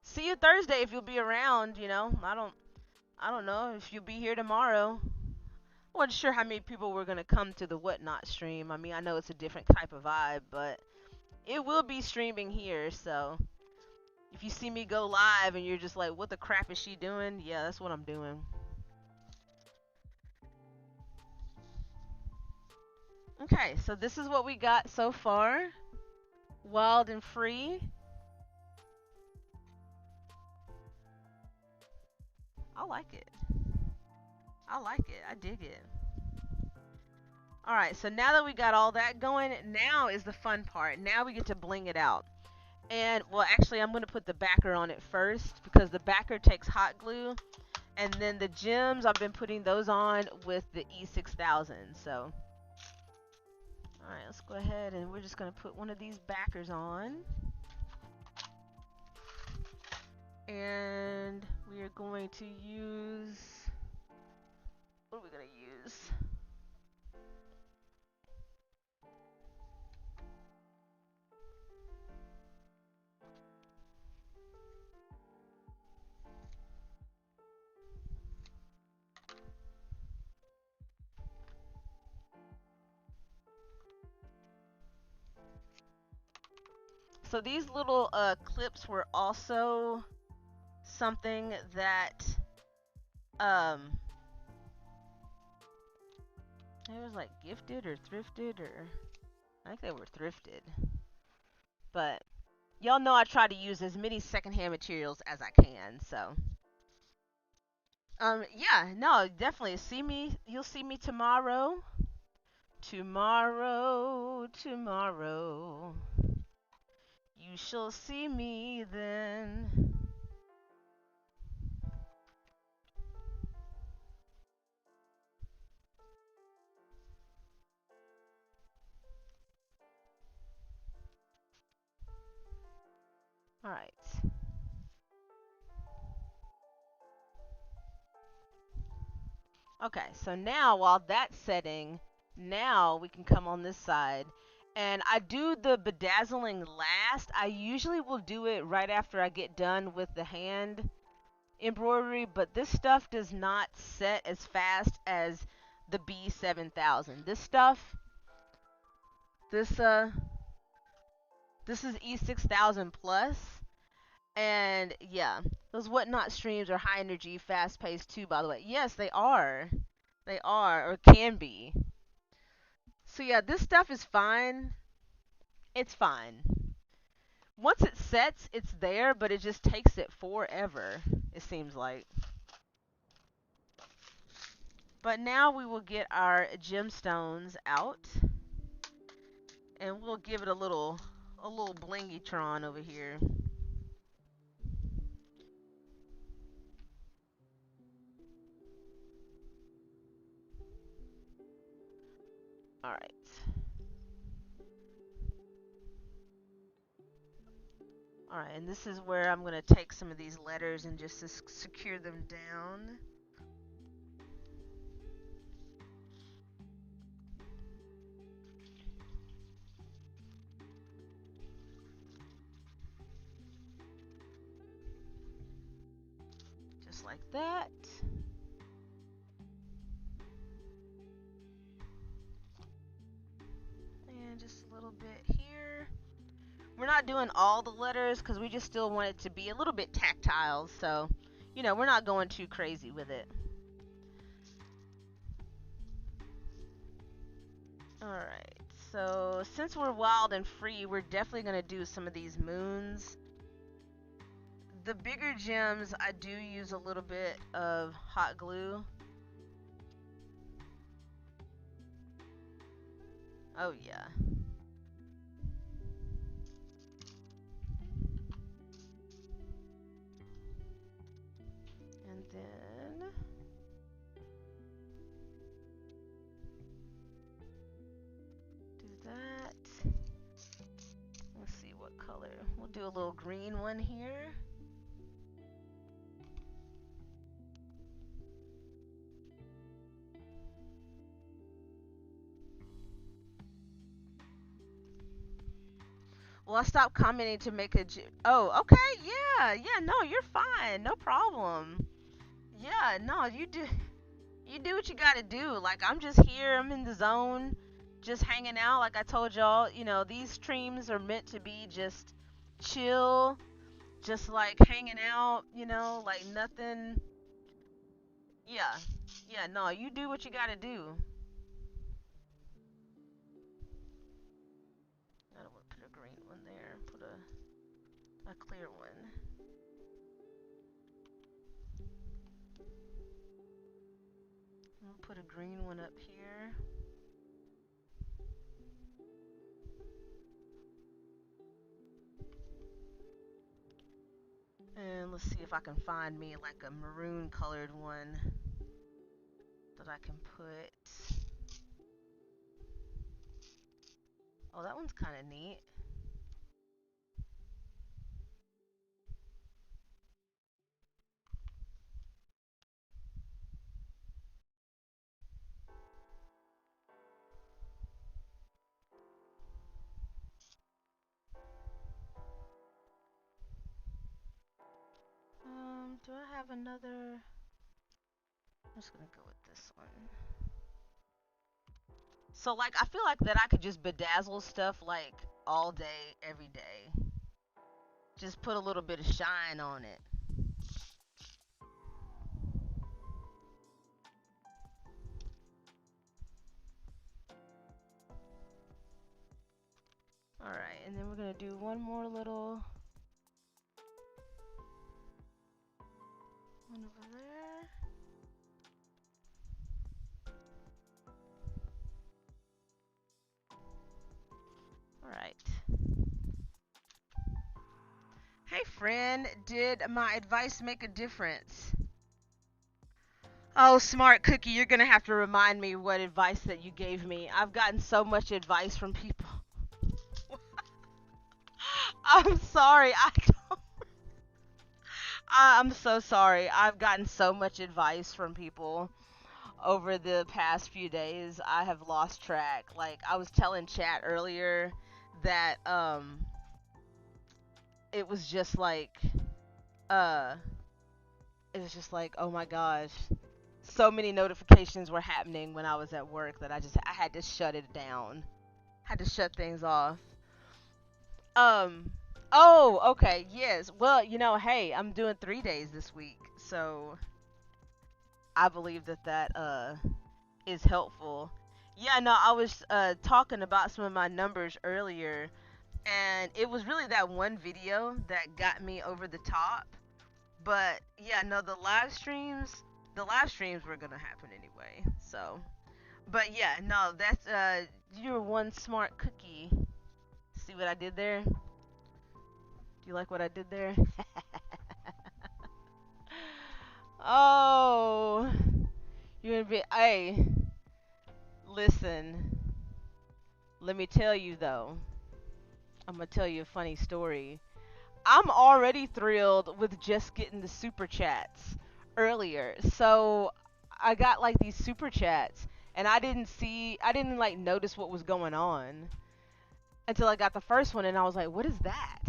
See you Thursday if you'll be around, you know. I don't know if you'll be here tomorrow. I wasn't sure how many people were gonna come to the Whatnot stream. I mean, I know it's a different type of vibe, but it will be streaming here, so if you see me go live and you're just like, what the crap is she doing? Yeah, that's what I'm doing. Okay, so this is what we got so far. Wild and free. I like it. I like it. I dig it. Alright, so now that we got all that going, now is the fun part. Now we get to bling it out. And, well, actually, I'm going to put the backer on it first because the backer takes hot glue. And then the gems, I've been putting those on with the E6000. So, alright, let's go ahead and we're just going to put one of these backers on. And we are going to use, what are we going to use? So these little clips were also something that it was like gifted or thrifted, or I think they were thrifted. But y'all know I try to use as many secondhand materials as I can, so yeah, no, definitely you'll see me tomorrow. Tomorrow. You shall see me then. Alright. Okay, so now while that's setting, now we can come on this side And I do the bedazzling last. I usually will do it right after I get done with the hand embroidery, but this stuff does not set as fast as the B7000. This stuff, this this is E6000 plus, and yeah, those whatnot streams are high energy, fast paced too. By the way, yes, they are or can be. So yeah, this stuff is fine. It's fine. Once it sets, it's there, but it just takes it forever. It seems like. But now we will get our gemstones out, and we'll give it a little blingy-tron over here. All right. All right, and this is where I'm going to take some of these letters and just secure them down. Just like that. And just a little bit here. We're not doing all the letters because we just still want it to be a little bit tactile. So, you know, we're not going too crazy with it. Alright, so since we're wild and free, we're definitely going to do some of these moons. The bigger gems, I do use a little bit of hot glue. Oh yeah. And then do that. Let's see what color. We'll do a little green one here. Well, I stopped commenting to make a. Oh, okay, yeah, yeah. No, you're fine. No problem. Yeah, no, you do what you gotta do. Like, I'm just here, I'm in the zone, just hanging out. Like I told y'all, you know, these streams are meant to be just chill, just like hanging out, you know, like nothing. Yeah, yeah, no, you do what you gotta do. I don't want to put a green one there, put a clear one. I'll put a green one up here. And let's see if I can find me like a maroon colored one that I can put. Oh, that one's kind of neat. Do I have another? I'm just gonna go with this one. So, like, I feel like that I could just bedazzle stuff like all day, every day. Just put a little bit of shine on it. Alright, and then we're gonna do one more little one over there. Alright. Hey friend, did my advice make a difference? Oh, smart cookie, you're gonna have to remind me what advice that you gave me. I've gotten so much advice from people. I'm sorry, I'm so sorry. I've gotten so much advice from people. over the past few days. I have lost track. Like I was telling chat earlier that it was just like uh it was just like, oh my gosh, so many notifications were happening when I was at work that I had to shut it down. Had to shut things off. Um oh, okay, yes. Well, hey, I'm doing 3 days this week. So, I believe that is helpful. Yeah, no, I was talking about some of my numbers earlier, and it was really that one video that got me over the top. But yeah, no, the live streams were gonna happen anyway. So, but yeah, no, that's you're one smart cookie. See what I did there? Do you like what I did there? Oh, you're gonna be. Hey, listen. Let me tell you though. I'm gonna tell you a funny story. I'm already thrilled with just getting the super chats earlier. So I got like these super chats, and I didn't like notice what was going on until I got the first one, and I was like, what is that?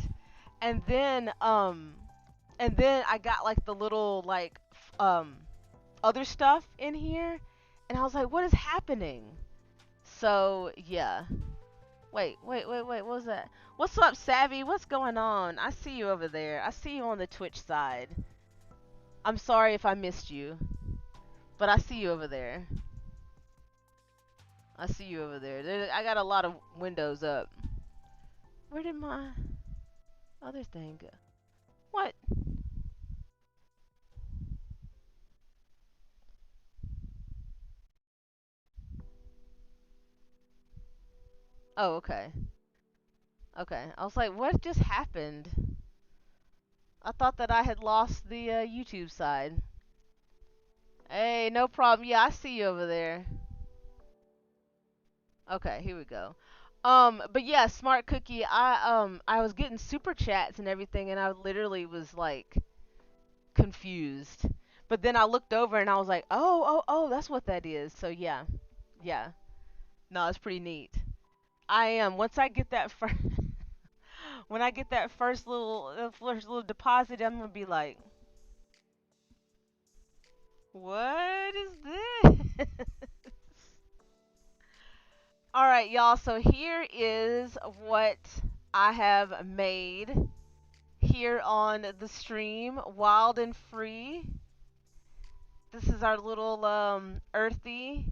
And then I got like the little like other stuff in here, and I was like, what is happening? So yeah. Wait. What was that? What's up, Savvy? What's going on? I see you over there. I see you on the Twitch side. I'm sorry if I missed you, but I see you over there. I see you over there. I got a lot of windows up. Where did my other thing go? What? Oh, okay. Okay. I was like, what just happened? I thought that I had lost the YouTube side. Hey, no problem. Yeah, I see you over there. Okay, here we go. But yeah, Smart Cookie, I was getting super chats and everything, and I literally was like confused. But then I looked over and I was like, oh, that's what that is. So yeah, yeah. No, it's pretty neat. I am. Once I get that first, when I get that first little deposit, I'm gonna be like, what is this? All right, y'all. So here is what I have made here on the stream, Wild and Free. This is our little earthy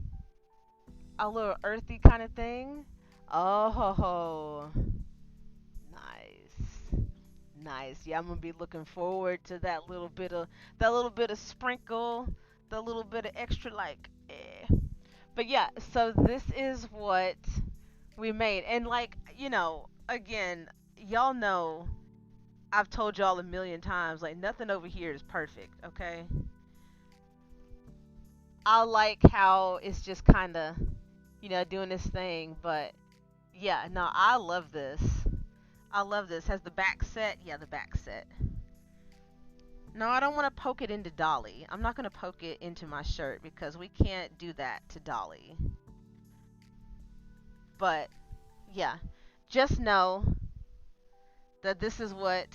kind of thing. Oh, nice, nice. Yeah, I'm gonna be looking forward to that little bit of sprinkle, the little bit of extra like. But yeah, so this is what we made, and like again, y'all know I've told y'all a million times, like nothing over here is perfect, okay? I like how it's just kind of, doing this thing, but yeah, no, I love this. I love this. Has the back set? Yeah, the back set. No, I don't want to poke it into Dolly. I'm not going to poke it into my shirt because we can't do that to Dolly. But yeah, just know that this is what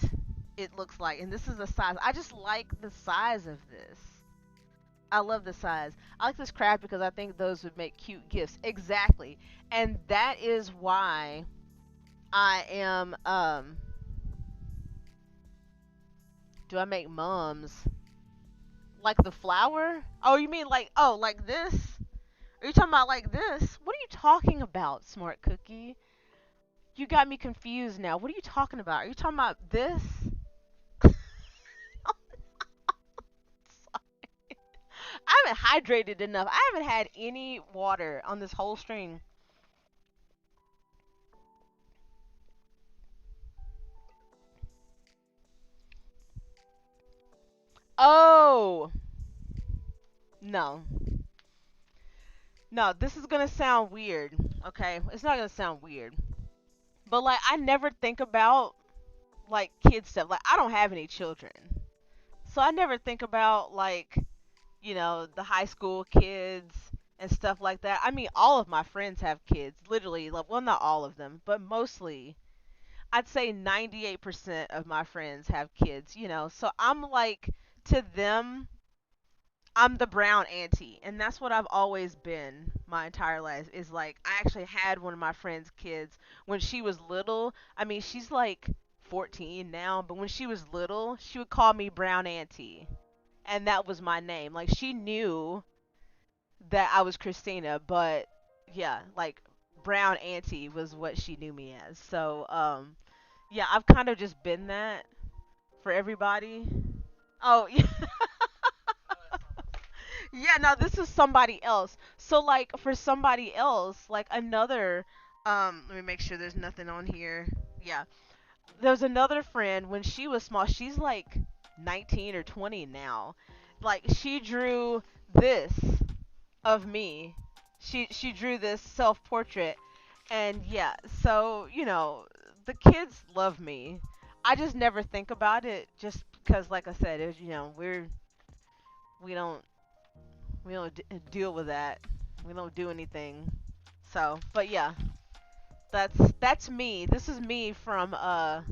it looks like, and this is the size. I just like the size of this. I love the size. I like this craft because I think those would make cute gifts. Exactly. And that is why I am do I make mums? Like the flower? Oh, you mean like this? Are you talking about like this? What are you talking about, Smart Cookie? You got me confused now. What are you talking about? Are you talking about this? I haven't hydrated enough. I haven't had any water on this whole stream. Oh, no. No, this is gonna sound weird. Okay, it's not gonna sound weird, but like I never think about like kid stuff. Like I don't have any children, so I never think about like the high school kids and stuff like that. I mean, all of my friends have kids, literally. Like, well, not all of them, but mostly. I'd say 98% of my friends have kids, So I'm like, to them, I'm the brown auntie, and that's what I've always been my entire life. Is like, I actually had one of my friend's kids when she was little. I mean, she's like 14 now, but when she was little, she would call me brown auntie, and that was my name. Like, she knew that I was Christina, but yeah, like, brown auntie was what she knew me as. So, yeah, I've kind of just been that for everybody. Oh, yeah. Yeah, now this is somebody else. So, like, for somebody else, like another let me make sure there's nothing on here. Yeah. There's another friend when she was small. She's like 19 or 20 now. Like, she drew this of me. She drew this self-portrait, and yeah, so, the kids love me. I just never think about it, just because, like I said, we don't deal with that. We don't do anything. So, but yeah, that's me. This is me from what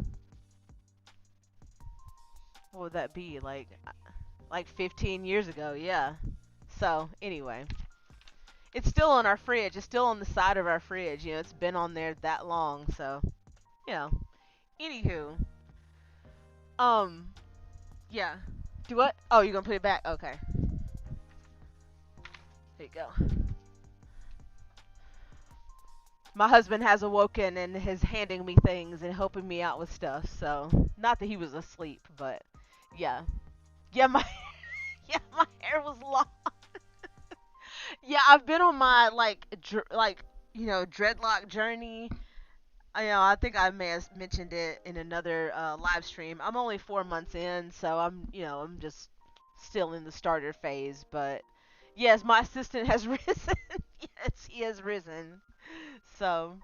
would that be? Like 15 years ago, yeah. So, anyway, it's still on our fridge. It's still on the side of our fridge. It's been on there that long, so, you know. Anywho, um, yeah. Do what? Oh, you're gonna put it back? Okay. There you go. My husband has awoken and is handing me things and helping me out with stuff. So, not that he was asleep, but yeah, yeah, my yeah, my hair was long. Yeah, I've been on my dreadlock journey. I think I may have mentioned it in another live stream. I'm only 4 months in, so I'm just still in the starter phase. But yes, my assistant has risen. Yes, he has risen. So,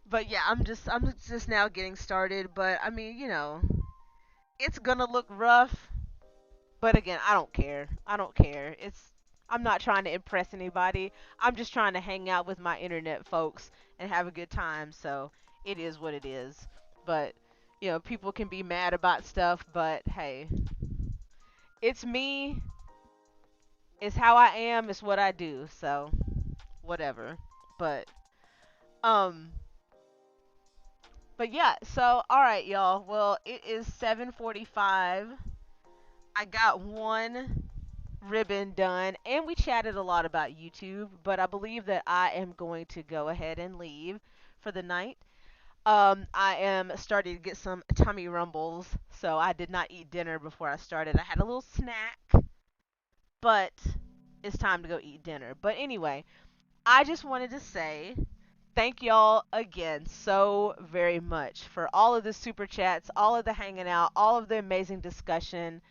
but yeah, I'm just now getting started. But I mean, it's gonna look rough. But again, I don't care. I don't care. I'm not trying to impress anybody. I'm just trying to hang out with my internet folks and have a good time. So it is what it is. But people can be mad about stuff. But hey, it's me. It's how I am. It's what I do. So whatever. But um. But yeah. So all right, y'all. Well, it is 7:45. I got one ribbon done, and we chatted a lot about YouTube, but I believe that I am going to go ahead and leave for the night. I am starting to get some tummy rumbles, so I did not eat dinner before I started. I had a little snack, but it's time to go eat dinner. But anyway, I just wanted to say thank y'all again so very much for all of the super chats, all of the hanging out, all of the amazing discussion.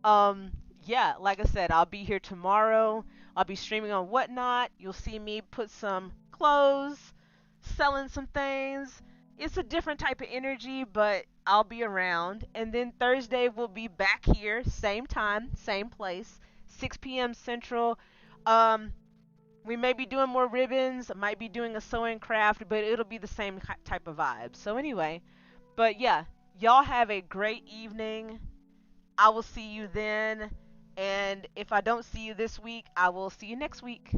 um, yeah, like I said, I'll be here tomorrow. I'll be streaming on Whatnot. You'll see me put some clothes, selling some things. It's a different type of energy, but I'll be around. And then Thursday we'll be back here, same time, same place, 6 p.m. Central. Um, we may be doing more ribbons, might be doing a sewing craft, but it'll be the same type of vibe. So anyway, but yeah, y'all have a great evening. I will see you then. And if I don't see you this week, I will see you next week.